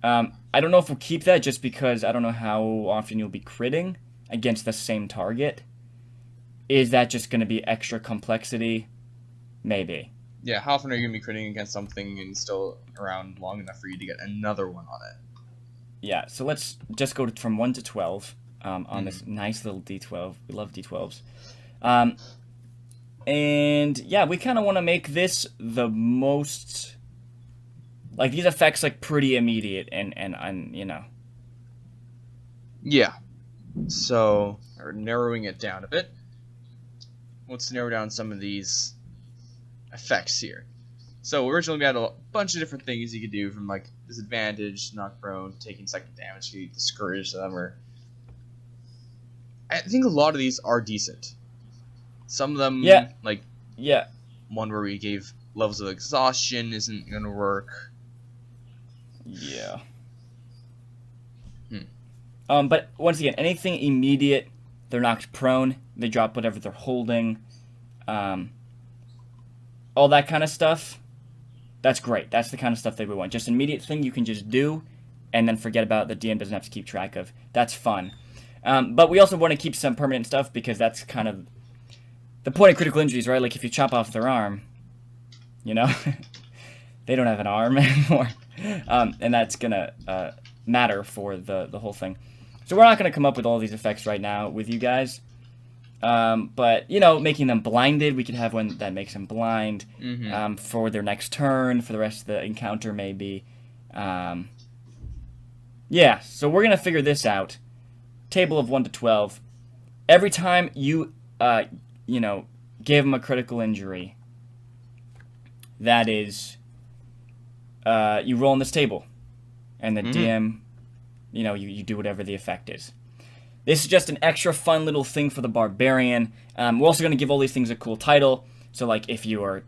Speaker 1: I don't know if we'll keep that just because I don't know how often you'll be critting against the same target. Is that just going to be extra complexity? Maybe.
Speaker 2: Yeah, how often are you going to be critting against something and still around long enough for you to get another one on it?
Speaker 1: Yeah, so let's just go from 1 to 12 on this nice little D12. We love D12s. And yeah, we kind of want to make this the most... Like, these effects, like, pretty immediate and you know.
Speaker 2: Yeah. So, we're narrowing it down a bit. Let's narrow down some of these effects here. So, originally we had a bunch of different things you could do, from, like, disadvantage, knock prone, taking second damage, you discourage them, or... I think a lot of these are decent. Some of them, like...
Speaker 1: Yeah.
Speaker 2: One where we gave levels of exhaustion isn't going to work.
Speaker 1: Yeah. But once again, anything immediate, they're knocked prone, they drop whatever they're holding, all that kind of stuff, that's great. That's the kind of stuff that we want. Just immediate thing you can just do, and then forget about the DM doesn't have to keep track of. That's fun. But we also want to keep some permanent stuff, because that's kind of the point of critical injuries, right? Like, if you chop off their arm, you know, they don't have an arm anymore. And that's going to matter for the whole thing. So we're not going to come up with all these effects right now with you guys. But, you know, making them blinded, we could have one that makes them blind for their next turn, for the rest of the encounter maybe. Yeah, so we're going to figure this out. Table of 1 to 12. Every time you, you know, gave them a critical injury, that is... you roll on this table, and the DM, you know, you do whatever the effect is. This is just an extra fun little thing for the Barbarian. We're also going to give all these things a cool title. So, like, if you are,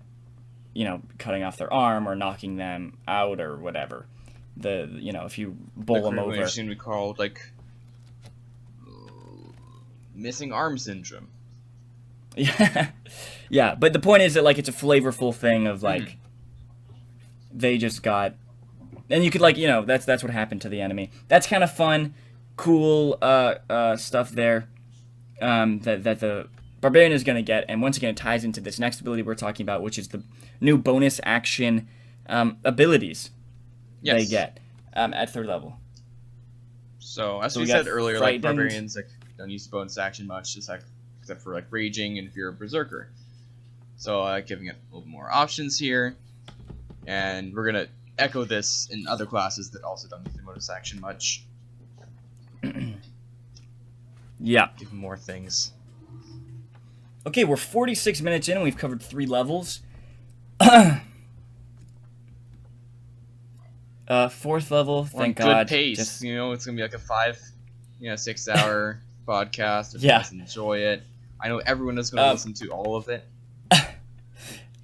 Speaker 1: you know, cutting off their arm or knocking them out or whatever, you know, if you bowl them over,
Speaker 2: it's going to be called, like, missing arm syndrome.
Speaker 1: Yeah, yeah. But the point is that, like, it's a flavorful thing of, like, they just got, and you could, like, you know, that's what happened to the enemy. That's kind of fun, cool stuff there that the Barbarian is going to get. And once again, it ties into this next ability we're talking about, which is the new bonus action abilities they get at 3rd level.
Speaker 2: So, as we said earlier, like, Barbarians, like, don't use the bonus action much, just like, except for, like, raging and if you're a berserker. So giving it a little more options here. And we're going to echo this in other classes that also don't use the bonus action much.
Speaker 1: Yeah.
Speaker 2: Give more things.
Speaker 1: Okay, we're 46 minutes in and we've covered 3 levels. 4th level, thank God.
Speaker 2: Good pace.
Speaker 1: Just...
Speaker 2: You know, it's going to be like a 6 hour podcast. If
Speaker 1: Yeah.
Speaker 2: you guys enjoy it. I know everyone is going to listen to all of it.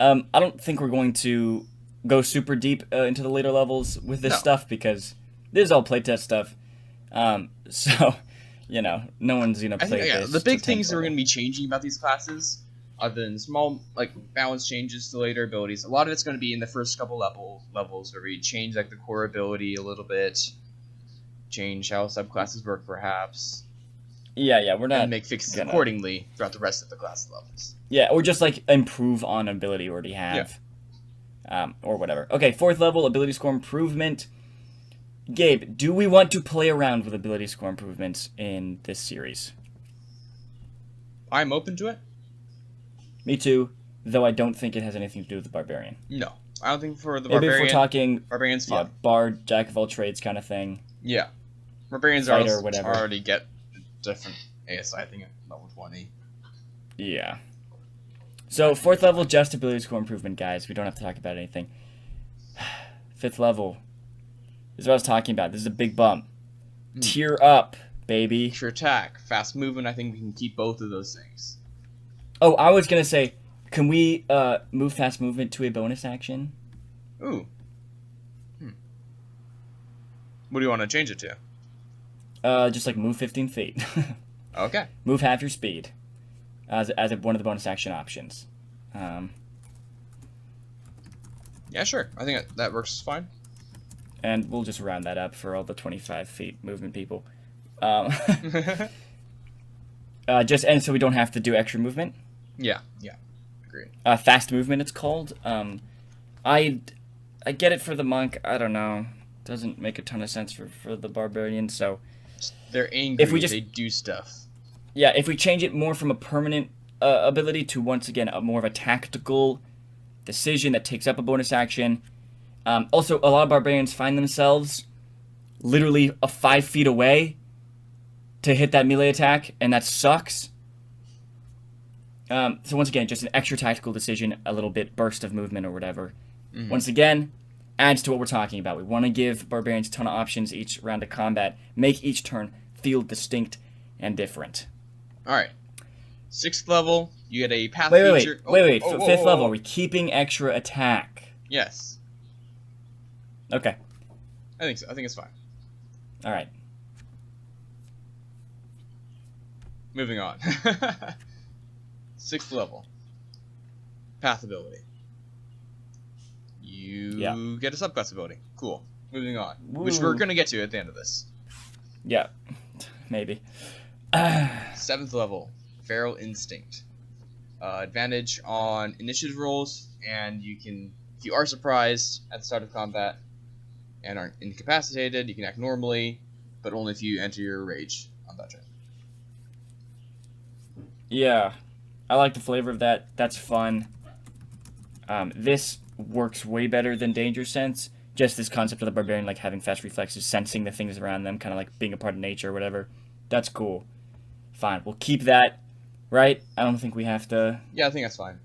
Speaker 1: I don't think we're going to go super deep into the later levels with this stuff because this is all playtest stuff. So, you know, no one's going to play this.
Speaker 2: The big things that we're going to be changing about these classes, other than small, like, balance changes to later abilities, a lot of it's going to be in the first couple levels where we change, like, the core ability a little bit, change how subclasses work, perhaps.
Speaker 1: Yeah, we're not...
Speaker 2: And make fixes accordingly throughout the rest of the class levels.
Speaker 1: Yeah, or just, like, improve on ability you already have. Yeah. Or whatever. Okay, 4th level, ability score improvement. Gabe, do we want to play around with ability score improvements in this series?
Speaker 2: I'm open to it.
Speaker 1: Me too, though I don't think it has anything to do with the Barbarian.
Speaker 2: No, I don't think for the
Speaker 1: Maybe
Speaker 2: Barbarian...
Speaker 1: if we're talking...
Speaker 2: Barbarian's fine.
Speaker 1: Yeah, Bard, Jack of all trades kind of thing.
Speaker 2: Yeah. Barbarians already get different ASI, I think, at level 20.
Speaker 1: Yeah. So, 4th level, just ability score improvement, guys. We don't have to talk about anything. 5th level. This is what I was talking about. This is a big bump. Tier up, baby.
Speaker 2: Extra attack, fast movement, I think we can keep both of those things.
Speaker 1: Oh, I was going to say, can we move fast movement to a bonus action?
Speaker 2: Ooh. What do you want to change it to?
Speaker 1: Just like move 15 feet.
Speaker 2: Okay.
Speaker 1: Move half your speed as one of the bonus action options.
Speaker 2: Yeah, sure. I think that works fine.
Speaker 1: And we'll just round that up for all the 25 feet movement people. And so we don't have to do extra movement.
Speaker 2: Yeah, agreed.
Speaker 1: Fast movement, it's called. I get it for the monk. I don't know. Doesn't make a ton of sense for the barbarian. So
Speaker 2: they're angry.
Speaker 1: If we just,
Speaker 2: they do stuff.
Speaker 1: Yeah, if we change it more from a permanent ability to once again more of a tactical decision that takes up a bonus action. Also, a lot of barbarians find themselves literally 5 feet away to hit that melee attack, and that sucks. So once again, just an extra tactical decision, a little bit burst of movement or whatever. Mm-hmm. Once again, adds to what we're talking about. We want to give barbarians a ton of options each round of combat, make each turn feel distinct and different.
Speaker 2: All right. 6th level, you get a path
Speaker 1: feature. Wait. 5th level, are we keeping extra attack?
Speaker 2: Yes.
Speaker 1: Okay.
Speaker 2: I think so. I think it's fine.
Speaker 1: All right.
Speaker 2: Moving on. 6th level. Path ability. You get a subclass ability. Cool. Moving on. Woo. Which we're going to get to at the end of this.
Speaker 1: Yeah. Maybe.
Speaker 2: 7th level. Feral Instinct. Advantage on initiative rolls, and you can, if you are surprised at the start of combat and aren't incapacitated, you can act normally, but only if you enter your rage on that turn.
Speaker 1: Yeah. I like the flavor of that. That's fun. This works way better than Danger Sense. Just this concept of the barbarian, like having fast reflexes, sensing the things around them, kind of like being a part of nature or whatever. That's cool. Fine. We'll keep that, right? I don't think we have to...
Speaker 2: Yeah, I think that's fine.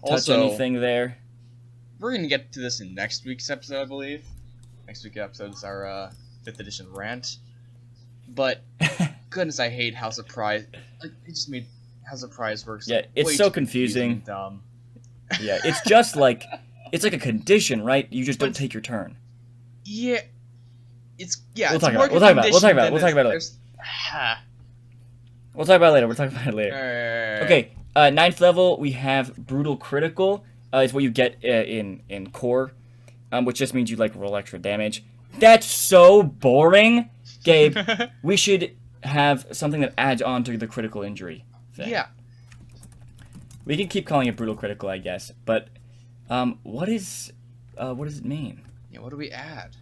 Speaker 1: Touch anything there.
Speaker 2: We're going to get to this in next week's episode, I believe. Next week's episode is our 5th edition rant. But, goodness, I hate how Surprise... Like, it just made how Surprise works.
Speaker 1: Yeah, it's so confusing.
Speaker 2: And dumb.
Speaker 1: Yeah, it's just like... It's like a condition, right? You just don't take your turn.
Speaker 2: Yeah.
Speaker 1: We'll talk about it later. We'll talk about it later. Okay, 9th level, we have Brutal Critical. It's what you get in Core, which just means you, like, roll extra damage. That's so boring, Gabe. We should have something that adds on to the critical injury thing.
Speaker 2: Yeah.
Speaker 1: We can keep calling it Brutal Critical, I guess, but what does it mean?
Speaker 2: Yeah, what do we add?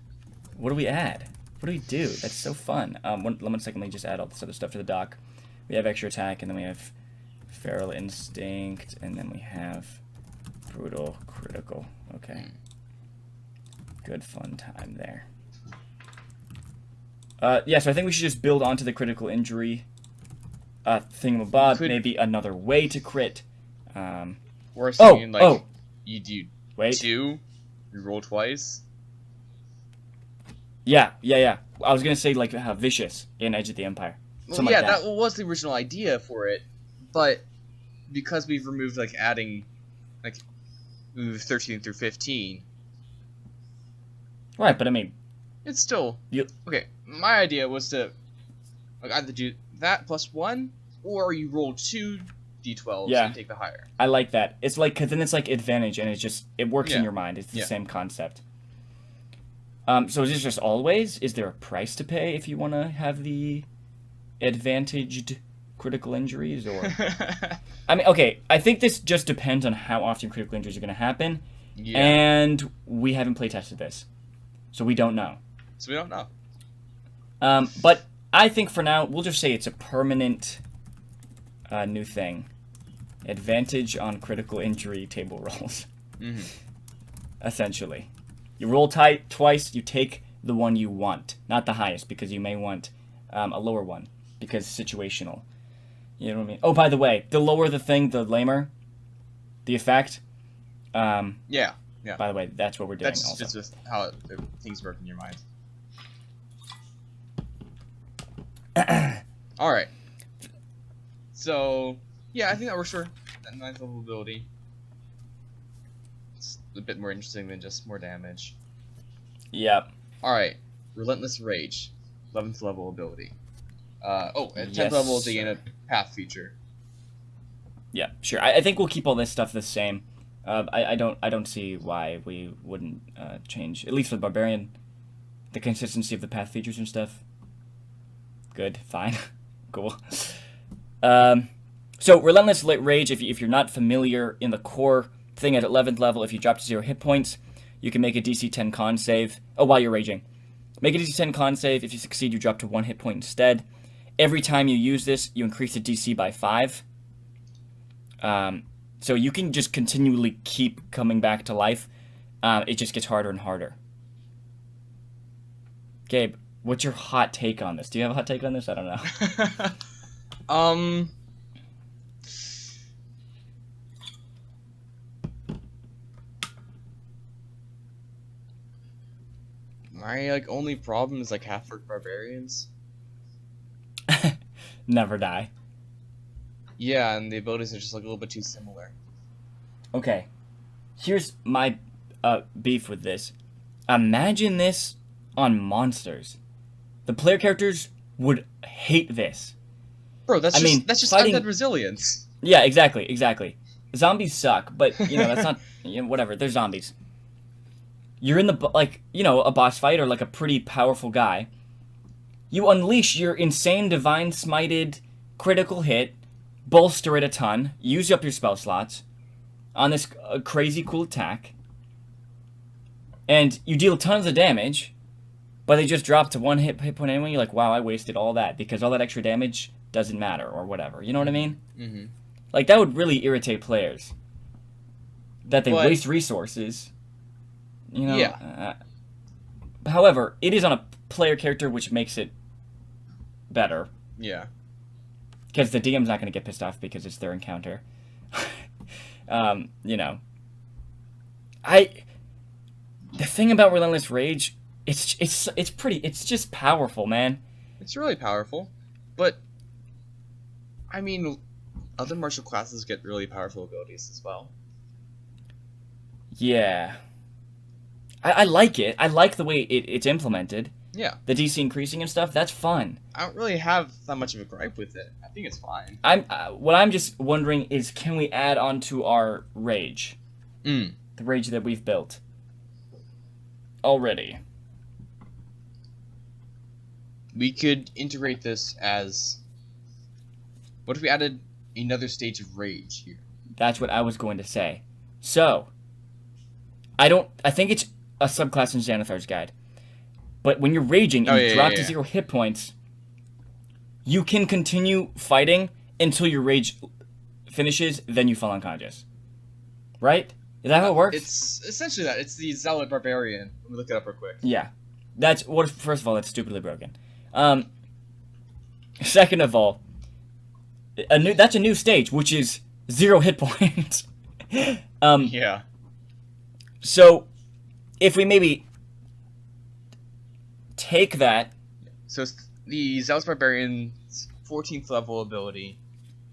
Speaker 1: What do we add? What do we do? That's so fun. One second, let me just add all this other stuff to the doc. We have extra attack, and then we have Feral instinct, and then we have brutal critical. Okay. Good fun time there. Yeah, so I think we should just build onto the critical injury thingamabob. Maybe another way to crit.
Speaker 2: Or something you do
Speaker 1: wait.
Speaker 2: 2, you roll twice.
Speaker 1: Yeah. I was gonna say like vicious in Edge of the Empire.
Speaker 2: Well, yeah, that was the original idea for it, but because we've removed adding move 13 through 15.
Speaker 1: Right, but I mean,
Speaker 2: it's still okay. My idea was to either do that plus 1, or you roll 2 d12s and take the higher.
Speaker 1: I like that. It's like, cause then it's like advantage, and it works in your mind. It's the same concept. So is this just always? Is there a price to pay if you want to have the advantaged critical injuries, or? I mean, okay. I think this just depends on how often critical injuries are going to happen, and we haven't play tested this, so we don't know. But I think for now we'll just say it's a permanent new thing. Advantage on critical injury table rolls. Essentially. You roll twice, you take the one you want. Not the highest, because you may want a lower one, because situational. You know what I mean? Oh, by the way, the lower the thing, the lamer the effect.
Speaker 2: Yeah.
Speaker 1: By the way, that's what we're doing.
Speaker 2: That's just how things work in your mind. Alright. So, yeah, I think that works for that 9th level ability. It's a bit more interesting than just more damage.
Speaker 1: Yep.
Speaker 2: Alright. Relentless Rage. 11th level ability. At 10th level, they gain a path feature.
Speaker 1: Yeah, sure. I think we'll keep all this stuff the same. I don't see why we wouldn't change, at least for the Barbarian, the consistency of the path features and stuff. Good, fine, cool. So Relentless Rage, if you're not familiar, in the core thing at 11th level, if you drop to 0 hit points, you can make a DC 10 con save. Oh, while you're raging. Make a DC 10 con save. If you succeed, you drop to 1 hit point instead. Every time you use this, you increase the DC by 5. So you can just continually keep coming back to life. It just gets harder and harder. Gabe, what's your hot take on this? Do you have a hot take on this? I don't know.
Speaker 2: My only problem is half-orc barbarians.
Speaker 1: Never die.
Speaker 2: Yeah, and the abilities are just a little bit too similar.
Speaker 1: Okay, here's my beef with this. Imagine this on monsters. The player characters would hate this.
Speaker 2: Bro, that's just
Speaker 1: fighting...
Speaker 2: undead resilience.
Speaker 1: Yeah, exactly. Zombies suck, but that's not whatever. They're zombies. You're in the a boss fight or a pretty powerful guy. You unleash your insane divine smited critical hit, bolster it a ton, use up your spell slots on this crazy cool attack, and you deal tons of damage, but they just drop to 1 hit point anyway. You're like, wow, I wasted all that because all that extra damage doesn't matter or whatever. You know what I mean?
Speaker 2: Mm-hmm.
Speaker 1: That would really irritate players. That they waste resources.
Speaker 2: Yeah.
Speaker 1: However, it is on a player character, which makes it better.
Speaker 2: Yeah.
Speaker 1: Because the DM's not going to get pissed off because it's their encounter. The thing about Relentless Rage, it's just powerful, man.
Speaker 2: It's really powerful, but I mean, other martial classes get really powerful abilities as well.
Speaker 1: Yeah. I like it. I like the way it's implemented.
Speaker 2: Yeah.
Speaker 1: The DC increasing and stuff, that's fun.
Speaker 2: I don't really have that much of a gripe with it. I think it's fine.
Speaker 1: What I'm just wondering is, can we add on to our rage? The rage that we've built already.
Speaker 2: We could integrate this as... What if we added another stage of rage here?
Speaker 1: That's what I was going to say. So, I think it's a subclass in Xanathar's Guide. But when you're raging and you drop to 0 hit points, you can continue fighting until your rage finishes, then you fall unconscious. Right? Is that how it works?
Speaker 2: It's essentially that. It's the Zealot Barbarian. Let me look it up real quick.
Speaker 1: Yeah. First of all, that's stupidly broken. Second of all, that's a new stage, which is 0 hit points.
Speaker 2: Yeah.
Speaker 1: So, if we maybe take that...
Speaker 2: So, it's the Zealot Barbarian's 14th level ability,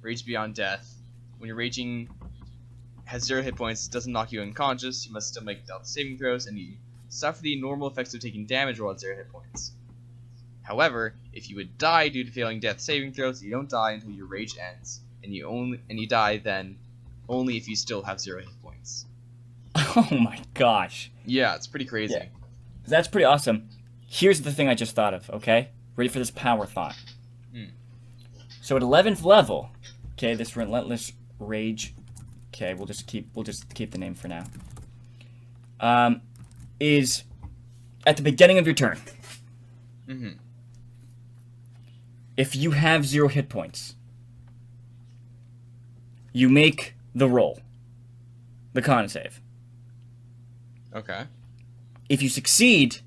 Speaker 2: Rage Beyond Death. When you're raging, has 0 hit points, doesn't knock you unconscious, you must still make death saving throws, and you suffer the normal effects of taking damage while at 0 hit points. However, if you would die due to failing death saving throws, you don't die until your rage ends, and you die then only if you still have 0 hit points.
Speaker 1: Oh my gosh.
Speaker 2: Yeah, it's pretty crazy.
Speaker 1: Yeah. That's pretty awesome. Here's the thing I just thought of, okay? Ready for this power thought. So at 11th level, okay, this relentless rage, okay, we'll just keep the name for now. Is at the beginning of your turn. If you have 0 hit points, you make the roll, the con save.
Speaker 2: Okay.
Speaker 1: If you succeed,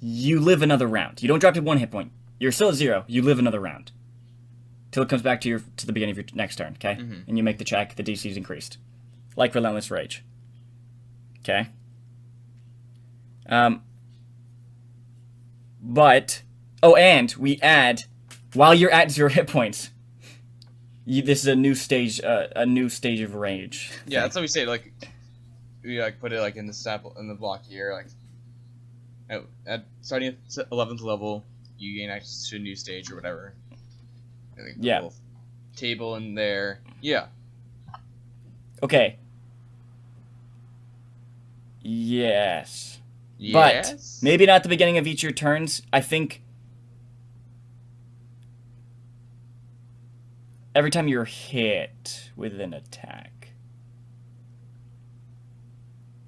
Speaker 1: you live another round. You don't drop to 1 hit point. You're still at 0. You live another round. Till it comes back to the beginning of your next turn, okay? And you make the check, the DC is increased. Like Relentless Rage. Okay? But... Oh, and we add, while you're at 0 hit points, this is a new stage of rage.
Speaker 2: Yeah, that's what we say, like... We put it in the block here, at starting at 11th level, you gain access to a new stage or whatever.
Speaker 1: Yeah.
Speaker 2: Little table in there. Yeah.
Speaker 1: Okay. Yes.
Speaker 2: Yes.
Speaker 1: But maybe not at the beginning of each of your turns. I think every time you're hit with an attack.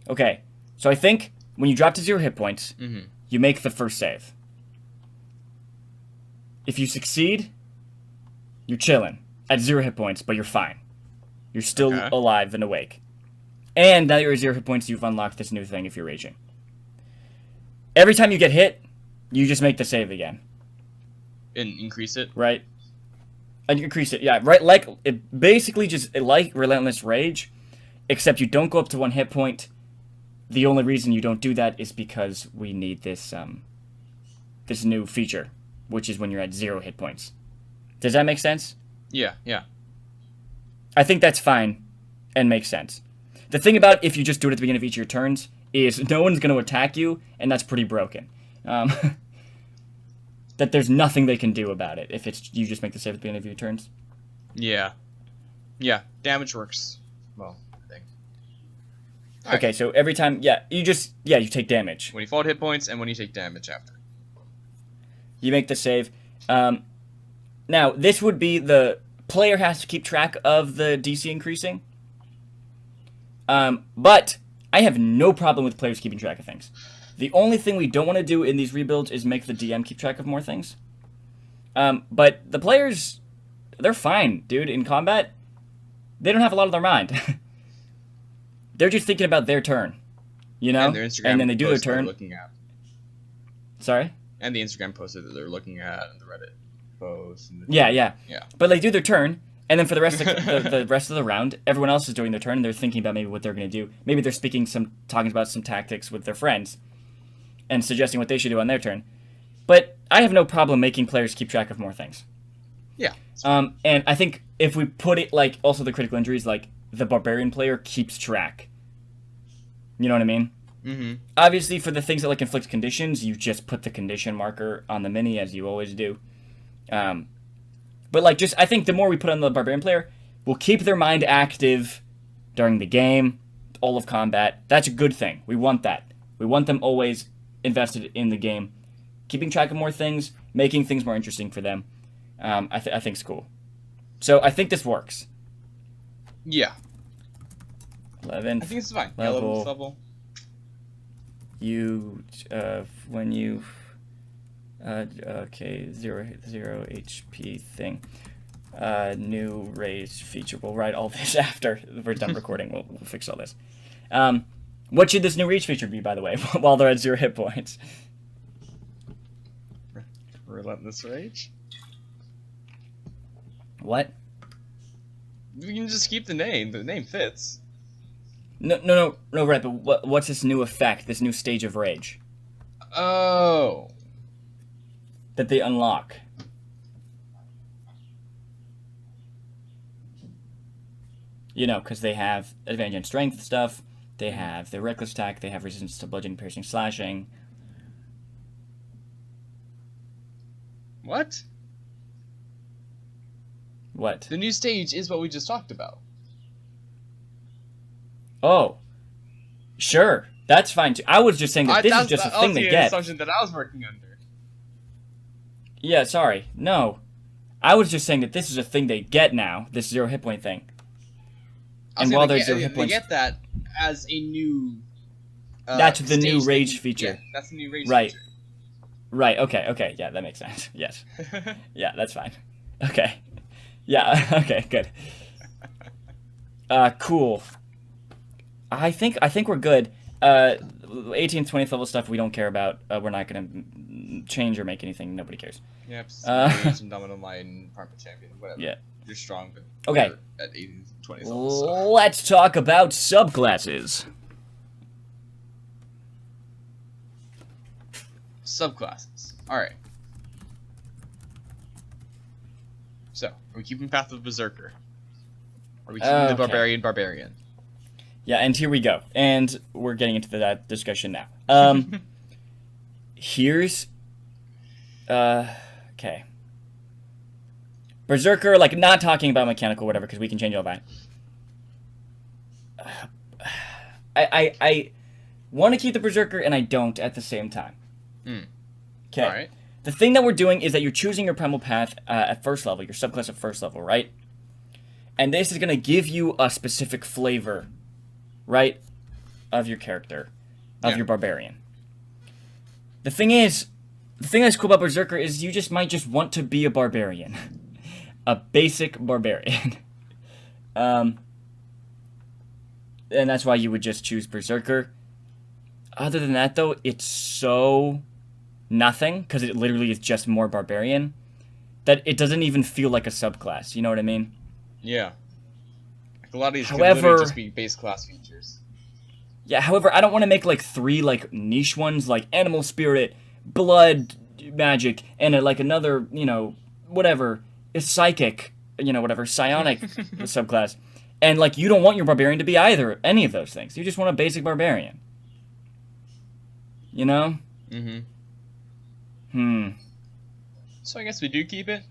Speaker 1: Okay, so I think when you drop to 0 hit points, you make the first save. If you succeed, you're chilling at 0 hit points, but you're fine. You're still alive and awake. And now you're at 0 hit points, you've unlocked this new thing if you're raging. Every time you get hit, you just make the save again.
Speaker 2: And increase it?
Speaker 1: Right. And you increase it, yeah. Right, like, it basically just like Relentless Rage, except you don't go up to 1 hit point. The only reason you don't do that is because we need this this new feature, which is when you're at 0 hit points. Does that make sense?
Speaker 2: Yeah, yeah.
Speaker 1: I think that's fine and makes sense. The thing about if you just do it at the beginning of each of your turns is no one's going to attack you, and that's pretty broken. That there's nothing they can do about it if it's you just make the save at the beginning of your turns.
Speaker 2: Yeah. Yeah, damage works well.
Speaker 1: Okay, so every time, you take damage.
Speaker 2: When you fall at hit points and when you take damage after.
Speaker 1: You make the save. Now, this would be the player has to keep track of the DC increasing. But I have no problem with players keeping track of things. The only thing we don't want to do in these rebuilds is make the DM keep track of more things. But the players, they're fine, dude. In combat, they don't have a lot on their mind. They're just thinking about their turn, you know?
Speaker 2: And their Instagram
Speaker 1: and then they do their
Speaker 2: post they're
Speaker 1: turn.
Speaker 2: Looking at.
Speaker 1: Sorry?
Speaker 2: And the Instagram post that they're looking at, and the Reddit post. And
Speaker 1: Yeah. But they do their turn, and then for the rest of the rest of the round, everyone else is doing their turn, and they're thinking about maybe what they're going to do. Maybe they're talking about some tactics with their friends, and suggesting what they should do on their turn. But I have no problem making players keep track of more things.
Speaker 2: Yeah.
Speaker 1: And I think if we put it also the critical injuries, the Barbarian player keeps track. You know what I mean?
Speaker 2: Mm-hmm.
Speaker 1: Obviously, for the things that inflict conditions, you just put the condition marker on the mini, as you always do. But I think the more we put on the Barbarian player, we'll keep their mind active during the game, all of combat. That's a good thing. We want that. We want them always invested in the game, keeping track of more things, making things more interesting for them. I think it's cool. So I think this works.
Speaker 2: Yeah.
Speaker 1: 11th
Speaker 2: I think it's fine.
Speaker 1: level.
Speaker 2: 11th level.
Speaker 1: When you... okay, 0 HP thing. New rage feature. We'll write all this after we're done recording. We'll fix all this. What should this new rage feature be, by the way, while they're at 0 hit points?
Speaker 2: Relentless rage?
Speaker 1: What?
Speaker 2: You can just keep the name. The name fits.
Speaker 1: No, right, but what's this new effect, this new stage of rage?
Speaker 2: Oh.
Speaker 1: That they unlock. You know, because they have advantage in strength stuff, they have their reckless attack, they have resistance to bludgeoning, piercing, slashing.
Speaker 2: What?
Speaker 1: What?
Speaker 2: The new stage is what we just talked about.
Speaker 1: Oh. Sure. That's fine too. I was just saying that this is just a thing they get.
Speaker 2: That was the assumption that I was working under.
Speaker 1: Yeah, sorry. No. I was just saying that this is a thing they get now, this 0 hit point thing. And while there's 0 hit points...
Speaker 2: They get that as a new...
Speaker 1: that's the new rage feature.
Speaker 2: Yeah, that's the new rage
Speaker 1: feature.
Speaker 2: Right,
Speaker 1: okay, yeah, that makes sense. Yes. Yeah, that's fine. Okay. Yeah, okay, good. Cool. I think we're good. 18th, 20th level stuff we don't care about. We're not going to change or make anything. Nobody cares.
Speaker 2: Yep, some Domino Might and Parma Champion, whatever.
Speaker 1: Yeah.
Speaker 2: You're strong, but
Speaker 1: okay.
Speaker 2: At 18th, 20th level, so.
Speaker 1: Let's talk about subclasses.
Speaker 2: Subclasses. Alright. So, are we keeping Path of Berserker? Are we keeping the Barbarian?
Speaker 1: Yeah, and here we go. And we're getting into that discussion now. Here's... okay. Berserker, like, not talking about mechanical whatever, because we can change all that. I want to keep the Berserker, and I don't at the same time. Okay.
Speaker 2: Alright.
Speaker 1: The thing that we're doing is that you're choosing your primal path at first level, your subclass at first level, right? And this is going to give you a specific flavor, right, of your character, of your barbarian. The thing that's cool about Berserker is you just might just want to be a barbarian. A basic barbarian. And that's why you would just choose Berserker. Other than that, though, it's so nothing, because it literally is just more barbarian, that it doesn't even feel like a subclass. You know what I mean?
Speaker 2: Yeah. Like a lot of these could literally just be base class features.
Speaker 1: Yeah, however, I don't want to make, like, 3, like, niche ones, like Animal Spirit, Blood Magic, and, like, another, you know, whatever, is Psychic, you know, whatever, Psionic subclass. And, like, you don't want your Barbarian to be any of those things. You just want a basic Barbarian. You know?
Speaker 2: So I guess we do keep it?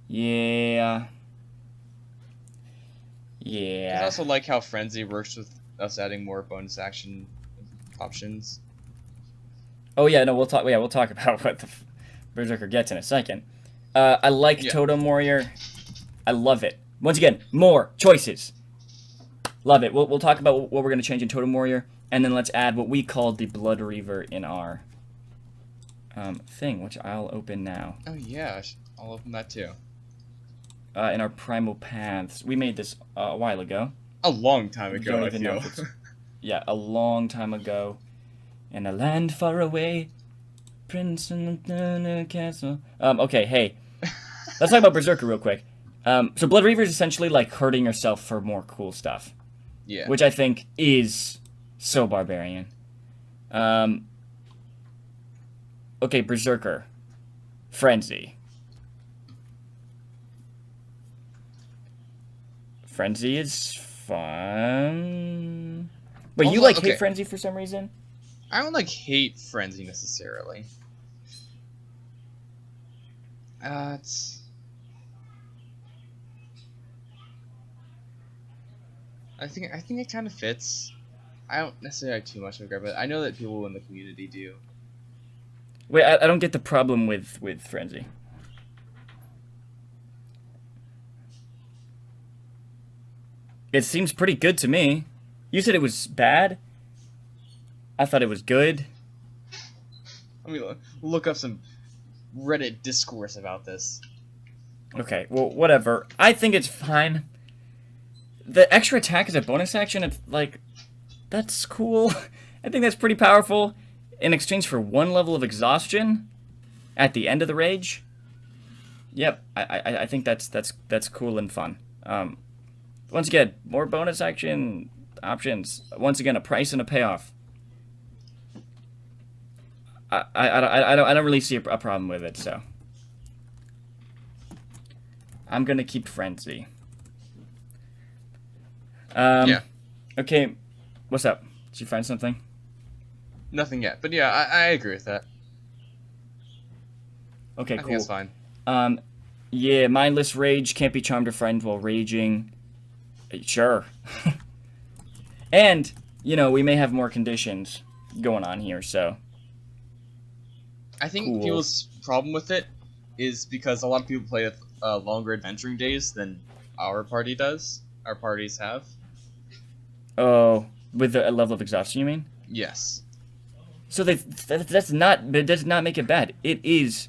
Speaker 1: Yeah.
Speaker 2: I also like how Frenzy works with us adding more bonus action options.
Speaker 1: Oh yeah, no, we'll talk about what the Berserker gets in a second. I like Totem Warrior. I love it. Once again, more choices. Love it. We'll talk about what we're going to change in Totem Warrior, and then let's add what we call the Blood Reaver in our thing, which I'll open now.
Speaker 2: Oh yeah, I'll open that too.
Speaker 1: In our Primal Paths. We made this a while ago.
Speaker 2: A long time ago,
Speaker 1: Don't even know if it's... Yeah, a long time ago. In a land far away, Prince in the castle. Okay, hey. Let's talk about Berserker real quick. So Blood Reaver is essentially like hurting yourself for more cool stuff.
Speaker 2: Yeah.
Speaker 1: Which I think is so barbarian. Okay, Berserker. Frenzy. Frenzy is fun. Wait, you like hate Frenzy for some reason?
Speaker 2: I don't like hate Frenzy necessarily. It's... I think it kind of fits. I don't necessarily have too much of a grab, but I know that people in the community do.
Speaker 1: Wait, I don't get the problem with Frenzy. It seems pretty good to me. You said it was bad? I thought it was good.
Speaker 2: Let me look up some Reddit discourse about this.
Speaker 1: Okay, well, whatever. I think it's fine. The extra attack is a bonus action. It's like, that's cool. I think that's pretty powerful. In exchange for 1 level of exhaustion at the end of the rage. Yep, I think that's cool and fun. Once again, more bonus action options. Once again, a price and a payoff. I don't really see a problem with it, so I'm gonna keep Frenzy.
Speaker 2: Yeah.
Speaker 1: Okay, what's up? Did you find something?
Speaker 2: Nothing yet, but yeah, I agree with that.
Speaker 1: Okay,
Speaker 2: I
Speaker 1: cool.
Speaker 2: think that's fine.
Speaker 1: Yeah, mindless rage, can't be charmed or frightened while raging. Sure. And, we may have more conditions going on here, so.
Speaker 2: I think
Speaker 1: Cool.
Speaker 2: people's problem with it is because a lot of people play with longer adventuring days than our parties have.
Speaker 1: Oh, with the level of exhaustion, you mean?
Speaker 2: Yes.
Speaker 1: So that does not make it bad. It is.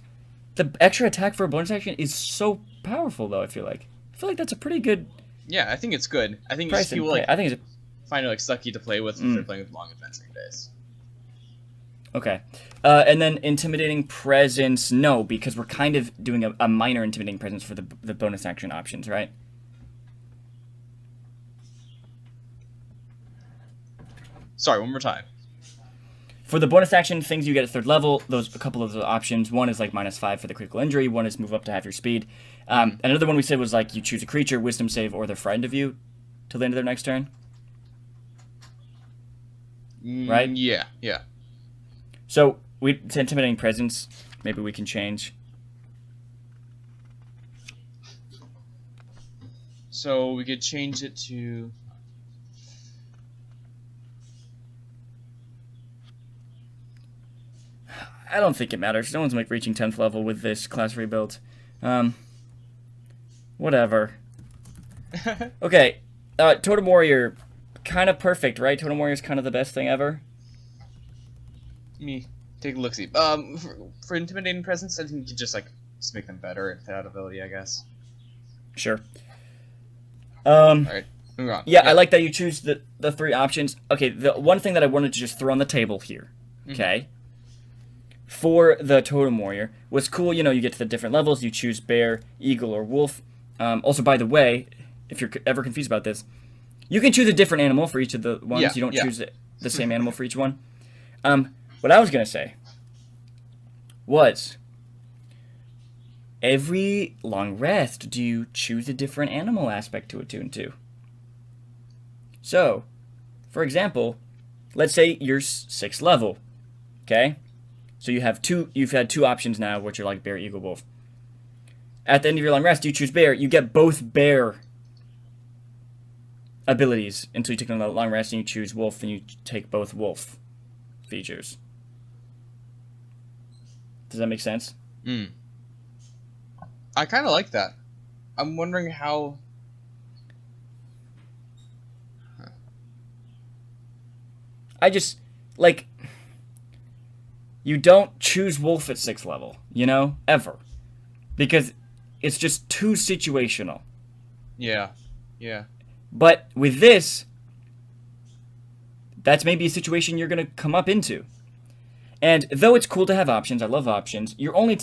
Speaker 1: The extra attack for a bonus action is so powerful, though, I feel like. That's a pretty good
Speaker 2: Yeah, I think it's good. I think
Speaker 1: price.
Speaker 2: people
Speaker 1: I think it's
Speaker 2: find it sucky to play with if they're playing with long adventuring days.
Speaker 1: okay. And then intimidating presence, no, because we're kind of doing a minor intimidating presence for the bonus action options, right?
Speaker 2: Sorry, one more time.
Speaker 1: For the bonus action things you get at 3rd level, a couple of the options. One is like -5 for the critical injury. One is move up to half your speed. Another one we said was like you choose a creature, wisdom save, or they're frightened of you till the end of their next turn. Right?
Speaker 2: Yeah.
Speaker 1: So to intimidating presence, maybe we can change.
Speaker 2: So we could change it to...
Speaker 1: I don't think it matters. No one's like reaching 10th level with this class rebuild. Whatever. Okay, Totem Warrior, kind of perfect, right? Totem Warrior is kind of the best thing ever.
Speaker 2: Me take a look-see. For intimidating presence, I think you could just make them better at that ability, I guess.
Speaker 1: Sure.
Speaker 2: Alright, moving on.
Speaker 1: Yeah, I like that you choose the 3 options. Okay, the one thing that I wanted to just throw on the table here, okay, for the Totem Warrior was cool. You get to the different levels. You choose bear, eagle, or wolf. Also, by the way, if you're ever confused about this, you can choose a different animal for each of the ones.
Speaker 2: Yeah,
Speaker 1: You don't
Speaker 2: yeah.
Speaker 1: choose the same animal for each one. What I was going to say was, every long rest, do you choose a different animal aspect to attune to? So, for example, let's say you're 6th level, okay? So you've had 2 options now, which are like bear, eagle, wolf. At the end of your long rest, you choose bear. You get both bear abilities until you take a long rest, and you choose wolf, and you take both wolf features. Does that make sense?
Speaker 2: I kind of like that. I'm wondering how...
Speaker 1: I just, you don't choose wolf at 6th level, ever. Because it's just too situational.
Speaker 2: Yeah.
Speaker 1: But with this, that's maybe a situation you're going to come up into. And though it's cool to have options, I love options, the only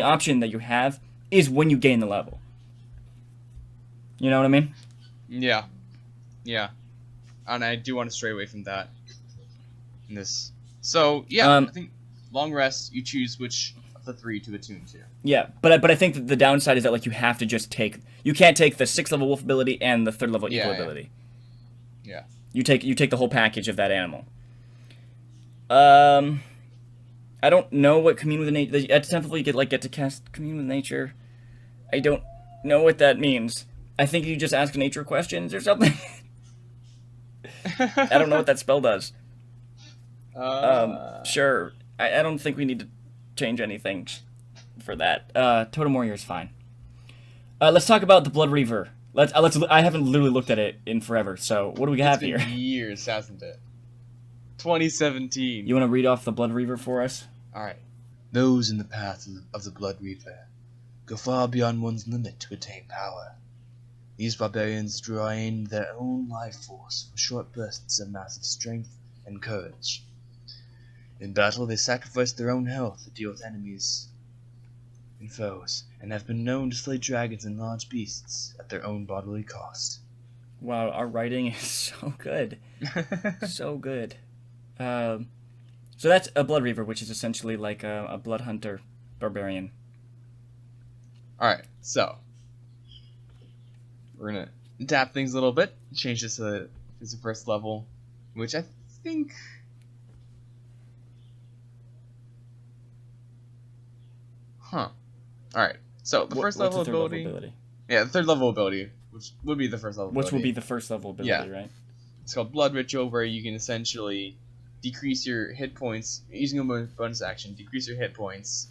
Speaker 1: option that you have is when you gain the level. You know what I mean?
Speaker 2: Yeah. And I do want to stray away from that in this. So, yeah, I think long rest, you choose which of the 3 to attune to.
Speaker 1: Yeah, but I think that the downside is that you have to just you can't take the 6th level wolf ability and the 3rd level eagle ability.
Speaker 2: Yeah.
Speaker 1: You take the whole package of that animal. I don't know what commune with nature. At 10th level, you get to cast commune with nature. I don't know what that means. I think you just ask nature questions or something. I don't know what that spell does. Sure. I don't think we need to change anything for that. Totem Warrior is fine. Let's talk about the Blood Reaver. I haven't literally looked at it in forever. So what do we have here?
Speaker 2: It's been years, hasn't it? 2017.
Speaker 1: You want to read off the Blood Reaver for us?
Speaker 2: All right. Those in the path of the Blood Reaver go far beyond one's limit to attain power. These barbarians drain their own life force for short bursts of massive strength and courage. In battle, they sacrifice their own health to deal with enemies and foes, and have been known to slay dragons and large beasts at their own bodily cost.
Speaker 1: Wow, our writing is so good. So good. So that's a Blood Reaver, which is essentially like a Blood Hunter barbarian.
Speaker 2: Alright, so we're gonna adapt things a little bit, change this to the first level, which I think... Huh. Alright, so the first level
Speaker 1: what's the third
Speaker 2: ability...
Speaker 1: level ability?
Speaker 2: Yeah, the third level ability, which would be the first level ability.
Speaker 1: Which will be the first level ability, right?
Speaker 2: It's called Blood Ritual, where you can essentially decrease your hit points, using a bonus action, decrease your hit points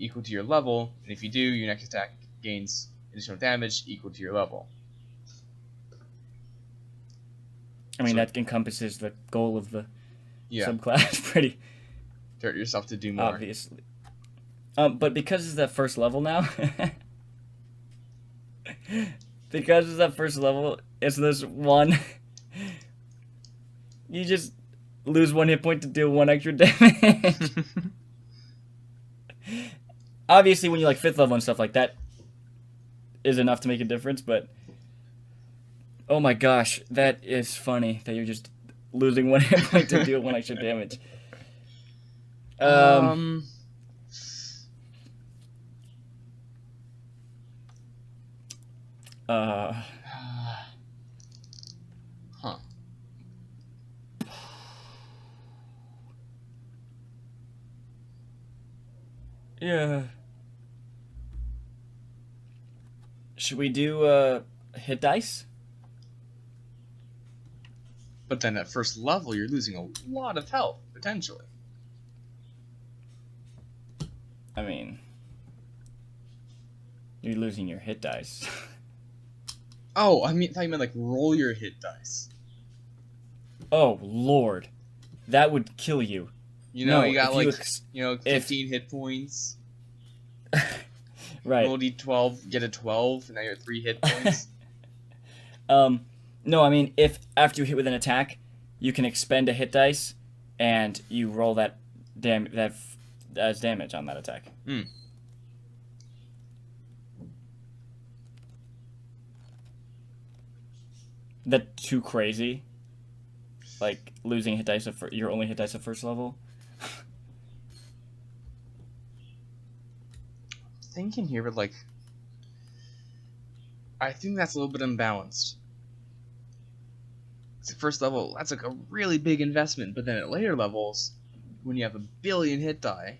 Speaker 2: equal to your level, and if you do, your next attack gains additional damage equal to your level.
Speaker 1: I mean, that encompasses the goal of the
Speaker 2: Yeah,
Speaker 1: subclass pretty
Speaker 2: to hurt yourself to do more.
Speaker 1: obviously. But because it's that first level now, because it's that first level, it's this one. You just lose 1 hit point to deal 1 extra damage. Obviously, when you like 5th level and stuff like that, is enough to make a difference. But oh my gosh, that is funny that you're just losing 1 hit point to deal 1 extra damage.
Speaker 2: Huh.
Speaker 1: Yeah. Should we do hit dice?
Speaker 2: But then at first level, you're losing a lot of health, potentially.
Speaker 1: I mean, you're losing your hit dice.
Speaker 2: Oh, I thought you meant like roll your hit dice.
Speaker 1: Oh Lord, that would kill you.
Speaker 2: You know,
Speaker 1: No,
Speaker 2: you got
Speaker 1: if
Speaker 2: like, 15 hit points.
Speaker 1: Right.
Speaker 2: Roll d12, get a 12, and now you're at 3 hit points.
Speaker 1: No, I mean, if after you hit with an attack, you can expend a hit dice, and you roll that as damage on that attack.
Speaker 2: Hmm.
Speaker 1: That too crazy? Like losing hit dice your only hit dice at first level?
Speaker 2: Thinking here, but like, I think that's a little bit unbalanced. It's the first level, that's like a really big investment, but then at later levels, when you have a billion hit die,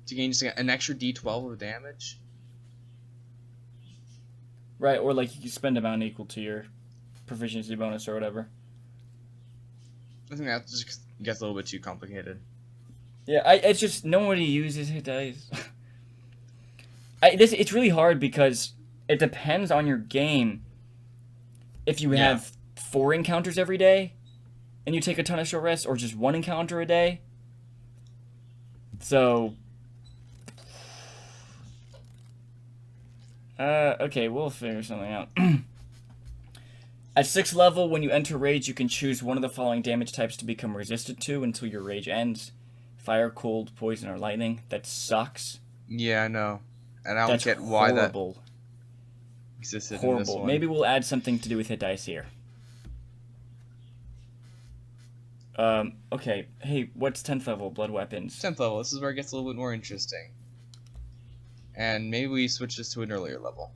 Speaker 2: to gain just an extra d12 of damage.
Speaker 1: Right, or like you can spend amount equal to your proficiency bonus or whatever.
Speaker 2: I think that just gets a little bit too complicated.
Speaker 1: Yeah, it's just nobody uses hit dice. It's really hard because it depends on your game. If you have 4 encounters every day, and you take a ton of short rests, or just 1 encounter a day. So, okay, we'll figure something out. At 6th level, when you enter rage, you can choose one of the following damage types to become resistant to until your rage ends. Fire, cold, poison, or lightning. That sucks.
Speaker 2: Yeah, I know. And I don't
Speaker 1: That's
Speaker 2: get why
Speaker 1: horrible.
Speaker 2: that existed
Speaker 1: Horrible.
Speaker 2: in this one.
Speaker 1: Maybe we'll add something to do with hit dice here. Okay. Hey, what's 10th level? Blood weapons.
Speaker 2: 10th level, this is where it gets a little bit more interesting. And maybe we switch this to an earlier level.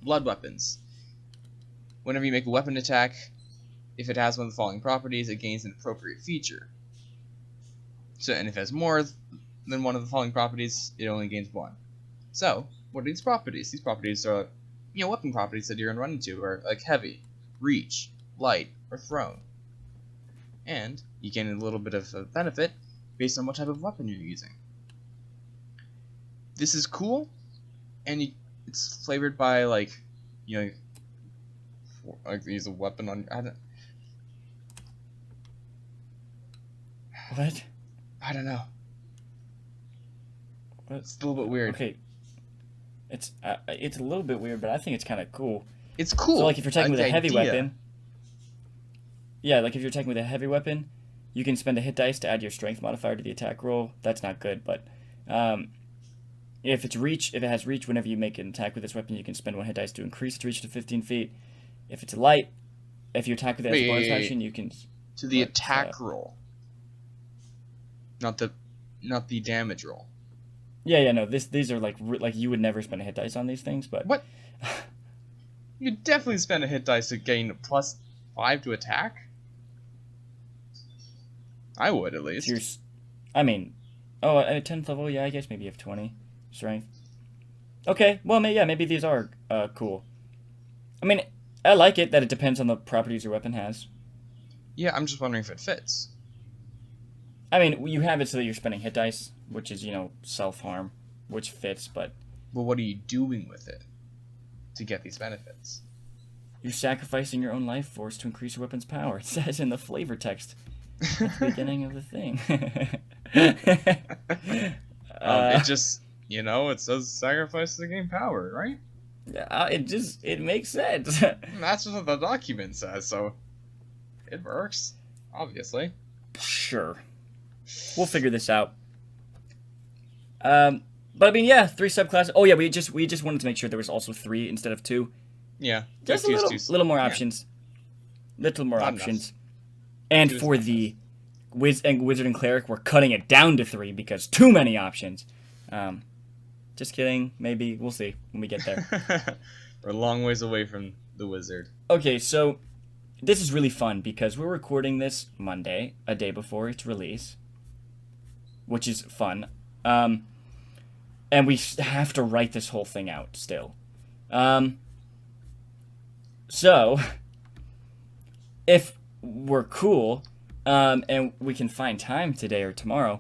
Speaker 2: Blood weapons. Whenever you make a weapon attack, if it has one of the following properties, it gains an appropriate feature. So, and if it has more than one of the following properties, it only gains 1. So, what are these properties? These properties are, weapon properties that you're going to run into are like heavy, reach, light, or thrown. And you gain a little bit of a benefit based on what type of weapon you're using. This is cool, and it's flavored by like use a weapon on.
Speaker 1: What?
Speaker 2: I I don't know.
Speaker 1: What?
Speaker 2: It's a little bit weird.
Speaker 1: Okay. It's a little bit weird, but I think it's kind of cool.
Speaker 2: It's cool.
Speaker 1: So, like, if you're attacking with a heavy
Speaker 2: idea.
Speaker 1: weapon... Yeah, like, if you're attacking with a heavy weapon, you can spend a hit dice to add your strength modifier to the attack roll. That's not good, but... if it has reach, whenever you make an attack with this weapon, you can spend 1 hit dice to increase its reach to 15 feet. If it's light, if you attack with it as a bonus action, you can...
Speaker 2: To the attack roll. Not the damage roll.
Speaker 1: Yeah, no. These are like you would never spend a hit dice on these things, but
Speaker 2: what? You definitely spend a hit dice to gain +5 to attack. I would at least.
Speaker 1: I mean, at 10th level, yeah, I guess maybe you have 20 strength. Okay, well, maybe these are cool. I mean, I like it that it depends on the properties your weapon has.
Speaker 2: Yeah, I'm just wondering if it fits.
Speaker 1: I mean, you have it so that you're spending hit dice, which is, self-harm, which fits, but...
Speaker 2: Well, what are you doing with it to get these benefits?
Speaker 1: You're sacrificing your own life force to increase your weapon's power. It says in the flavor text at the beginning of the thing.
Speaker 2: It just, it says sacrifice to gain power, right?
Speaker 1: It makes sense.
Speaker 2: That's what the document says, so it works, obviously.
Speaker 1: Sure. We'll figure this out. But I mean, 3 subclasses. Oh yeah, we just wanted to make sure there was also 3 instead of 2.
Speaker 2: Yeah,
Speaker 1: just a little more options. Little more options. And for the wizard and cleric, we're cutting it down to 3 because too many options. Just kidding. Maybe we'll see when we get there.
Speaker 2: We're a long ways away from the wizard.
Speaker 1: Okay, so this is really fun because we're recording this Monday, a day before its release, which is fun. And we have to write this whole thing out still. So, if we're cool, and we can find time today or tomorrow,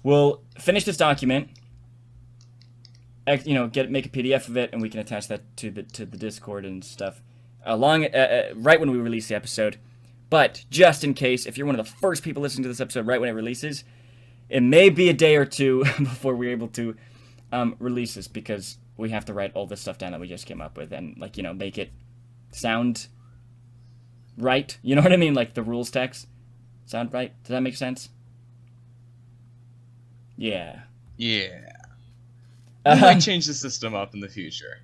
Speaker 1: we'll finish this document, make a PDF of it, and we can attach that to the Discord and stuff, right when we release the episode. But just in case, if you're one of the first people listening to this episode right when it releases, it may be a day or two before we're able to release this because we have to write all this stuff down that we just came up with and make it sound right. You know what I mean? Like the rules text sound right. Does that make sense? Yeah.
Speaker 2: Yeah. We might change the system up in the future.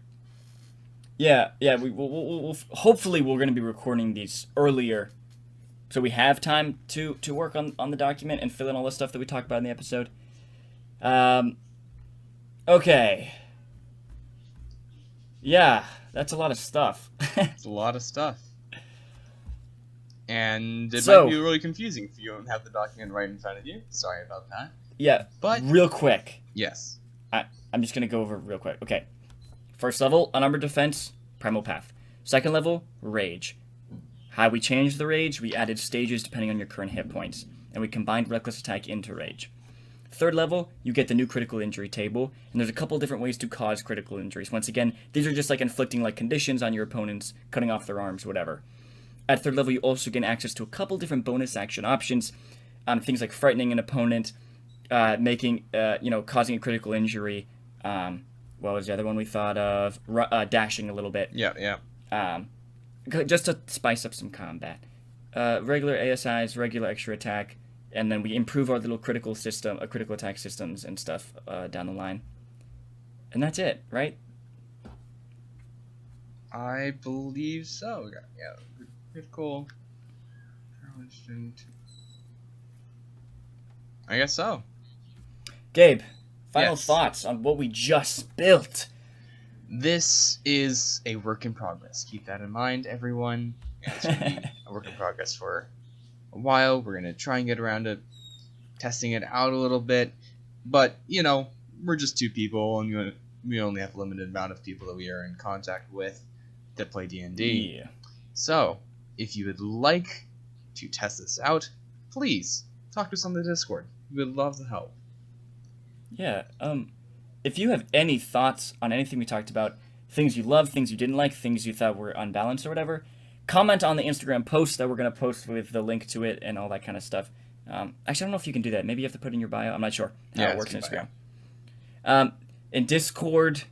Speaker 1: Yeah. We'll hopefully we're going to be recording these earlier, so we have time to work on the document and fill in all the stuff that we talked about in the episode. Okay. Yeah, that's a lot of stuff.
Speaker 2: It's a lot of stuff. And it might be really confusing if you don't have the document right in front of you. Sorry about that.
Speaker 1: Yeah, but real quick.
Speaker 2: Yes.
Speaker 1: I'm just going to go over it real quick. Okay. First level, unarmored defense, primal path. Second level, rage. How we changed the rage, we added stages depending on your current hit points, and we combined reckless attack into rage. Third level, you get the new critical injury table, and there's a couple different ways to cause critical injuries. Once again, these are just like inflicting like conditions on your opponents, cutting off their arms, whatever. At third level, you also gain access to a couple different bonus action options, things like frightening an opponent, causing a critical injury. What was the other one we thought of? Dashing a little bit.
Speaker 2: Yeah.
Speaker 1: Just to spice up some combat. Regular ASIs, regular extra attack, and then we improve our little critical attack systems and stuff down the line. And that's it, right?
Speaker 2: I believe so. Yeah. Critical. I guess so.
Speaker 1: Gabe, final thoughts on what we just built.
Speaker 2: This is a work in progress. Keep that in mind, everyone. It's going to be a work in progress for a while. We're going to try and get around to testing it out a little bit. But, we're just 2 people, and we only have a limited amount of people that we are in contact with that play D&D.
Speaker 1: Yeah.
Speaker 2: So, if you would like to test this out, please talk to us on the Discord. We would love to help.
Speaker 1: Yeah, if you have any thoughts on anything we talked about, things you loved, things you didn't like, things you thought were unbalanced or whatever, comment on the Instagram post that we're going to post with the link to it and all that kind of stuff. Actually, I don't know if you can do that. Maybe you have to put it in your bio. I'm not sure how
Speaker 2: Yeah,
Speaker 1: it works in
Speaker 2: it's in
Speaker 1: Instagram. In Discord,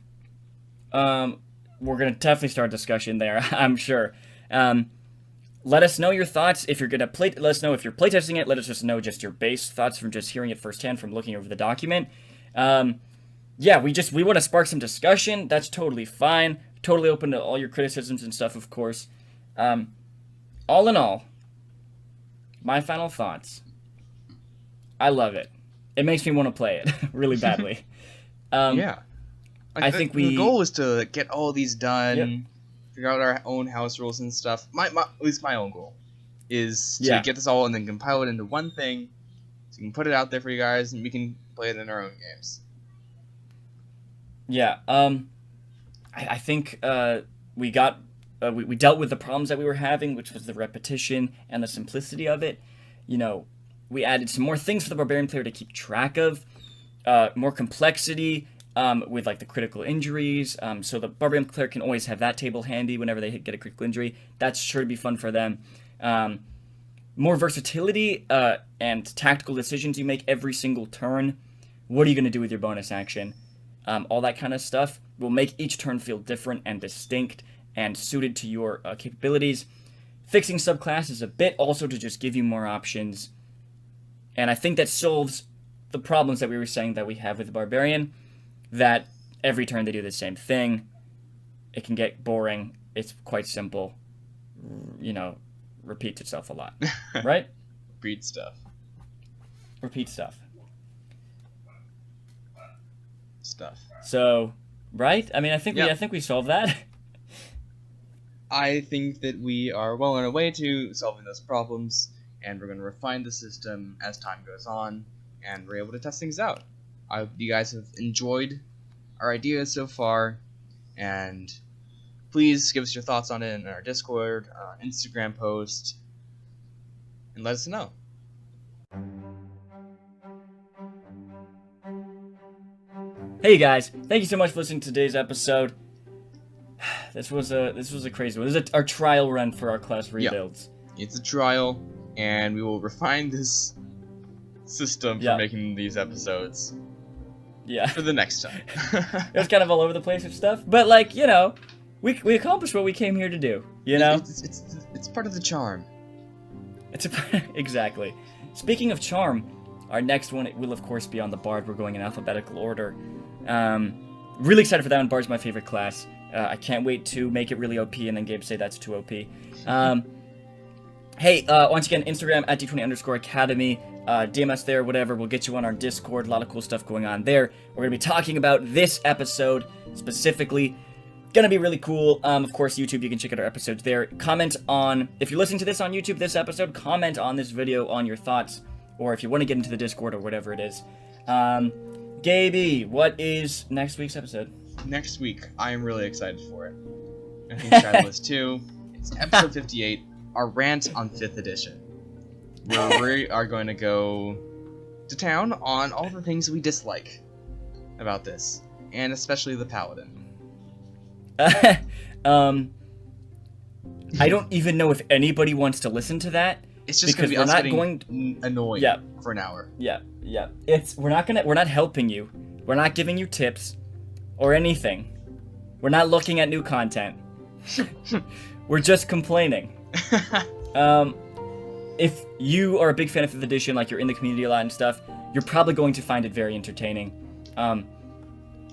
Speaker 1: we're going to definitely start a discussion there, I'm sure. Let us know your thoughts. If you're going to let us know if you're playtesting it. Let us just know just your base thoughts from just hearing it firsthand from looking over the document. Yeah, we want to spark some discussion. That's totally fine. Totally open to all your criticisms and stuff, of course. All in all, my final thoughts. I love it. It makes me want to play it really badly.
Speaker 2: Yeah.
Speaker 1: I think
Speaker 2: the goal is to get all these done, figure out our own house rules and stuff. At least my own goal is to get this all and then compile it into one thing, so we can put it out there for you guys and we can play it in our own games.
Speaker 1: Yeah. I think we dealt with the problems that we were having, which was the repetition and the simplicity of it. You know, we added some more things for the Barbarian player to keep track of, more complexity with like the critical injuries. So the Barbarian player can always have that table handy whenever they get a critical injury. That's sure to be fun for them. More versatility and tactical decisions you make every single turn. What are you going to do with your bonus action? All that kind of stuff will make each turn feel different and distinct and suited to your capabilities. Fixing subclasses a bit also to just give you more options. And I think that solves the problems that we were saying that we have with the Barbarian, that every turn they do the same thing. It can get boring. It's quite simple. You know, repeats itself a lot. Right?
Speaker 2: Repeat stuff.
Speaker 1: Repeat stuff.
Speaker 2: So,
Speaker 1: right? I mean, I think we solved that.
Speaker 2: I think that we are well on our way to solving those problems, and we're going to refine the system as time goes on, and we're able to test things out. I hope you guys have enjoyed our ideas so far, and please give us your thoughts on it in our Discord, our Instagram post, and let us know.
Speaker 1: Hey guys, thank you so much for listening to today's episode. This was a crazy one. This is our trial run for our class rebuilds.
Speaker 2: Yeah. It's a trial, and we will refine this system for making these episodes.
Speaker 1: Yeah.
Speaker 2: For the next time.
Speaker 1: It was kind of all over the place with stuff, but like, you know, we accomplished what we came here to do. You know,
Speaker 2: it's part of the charm.
Speaker 1: Exactly. Speaking of charm, our next one will of course be on the Bard. We're going in alphabetical order. Really excited for that one. Bard's my favorite class. I can't wait to make it really OP and then Gabe say that's too OP. Hey, once again, Instagram at D20_Academy. DM us there, whatever. We'll get you on our Discord. A lot of cool stuff going on there. We're going to be talking about this episode specifically. Gonna be really cool. Of course, YouTube, you can check out our episodes there. Comment on, if you're listening to this on YouTube, this episode, comment on this video on your thoughts. Or if you want to get into the Discord or whatever it is. Gaby, what is next week's episode?
Speaker 2: Next week, I am really excited for it. I think Chad was too. It's episode 58, our rant on 5th edition. Where we are going to go to town on all the things we dislike about this. And especially the Paladin.
Speaker 1: I don't even know if anybody wants to listen to that.
Speaker 2: It's just going to be us getting annoyed for an hour.
Speaker 1: Yeah. We're not helping you. We're not giving you tips or anything. We're not looking at new content. We're just complaining. If you are a big fan of 5th edition, like you're in the community a lot and stuff, you're probably going to find it very entertaining.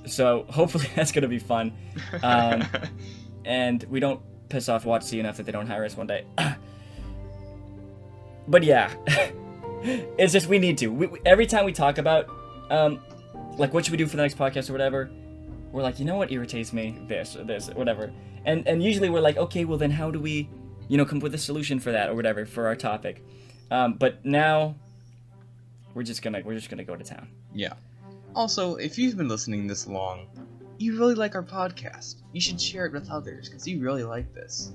Speaker 1: So hopefully that's going to be fun. And we don't piss off WotC enough that they don't hire us one day. But yeah, it's just we need to. Every time we talk about, like, what should we do for the next podcast or whatever, we're like, you know what irritates me? This, whatever. And usually we're like, okay, well then how do we, come up with a solution for that or whatever for our topic. But now we're just gonna go to town.
Speaker 2: Yeah. Also, if you've been listening this long, you really like our podcast. You should share it with others because you really like this.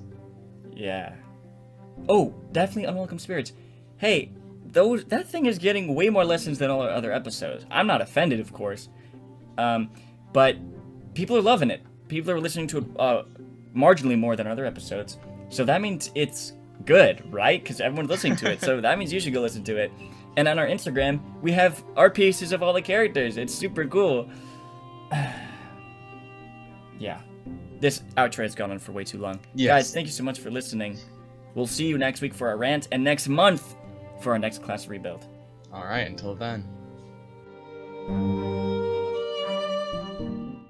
Speaker 1: Yeah. Oh, definitely Unwelcome Spirits. Hey, that thing is getting way more listens than all our other episodes. I'm not offended, of course. But people are loving it. People are listening to it marginally more than other episodes. So that means it's good, right? Because everyone's listening to it. So that means you should go listen to it. And on our Instagram, we have art pieces of all the characters. It's super cool. Yeah. This outro has gone on for way too long.
Speaker 2: Yes.
Speaker 1: Guys, thank you so much for listening. We'll see you next week for our rant, and next month for our next class rebuild.
Speaker 2: All right, until then.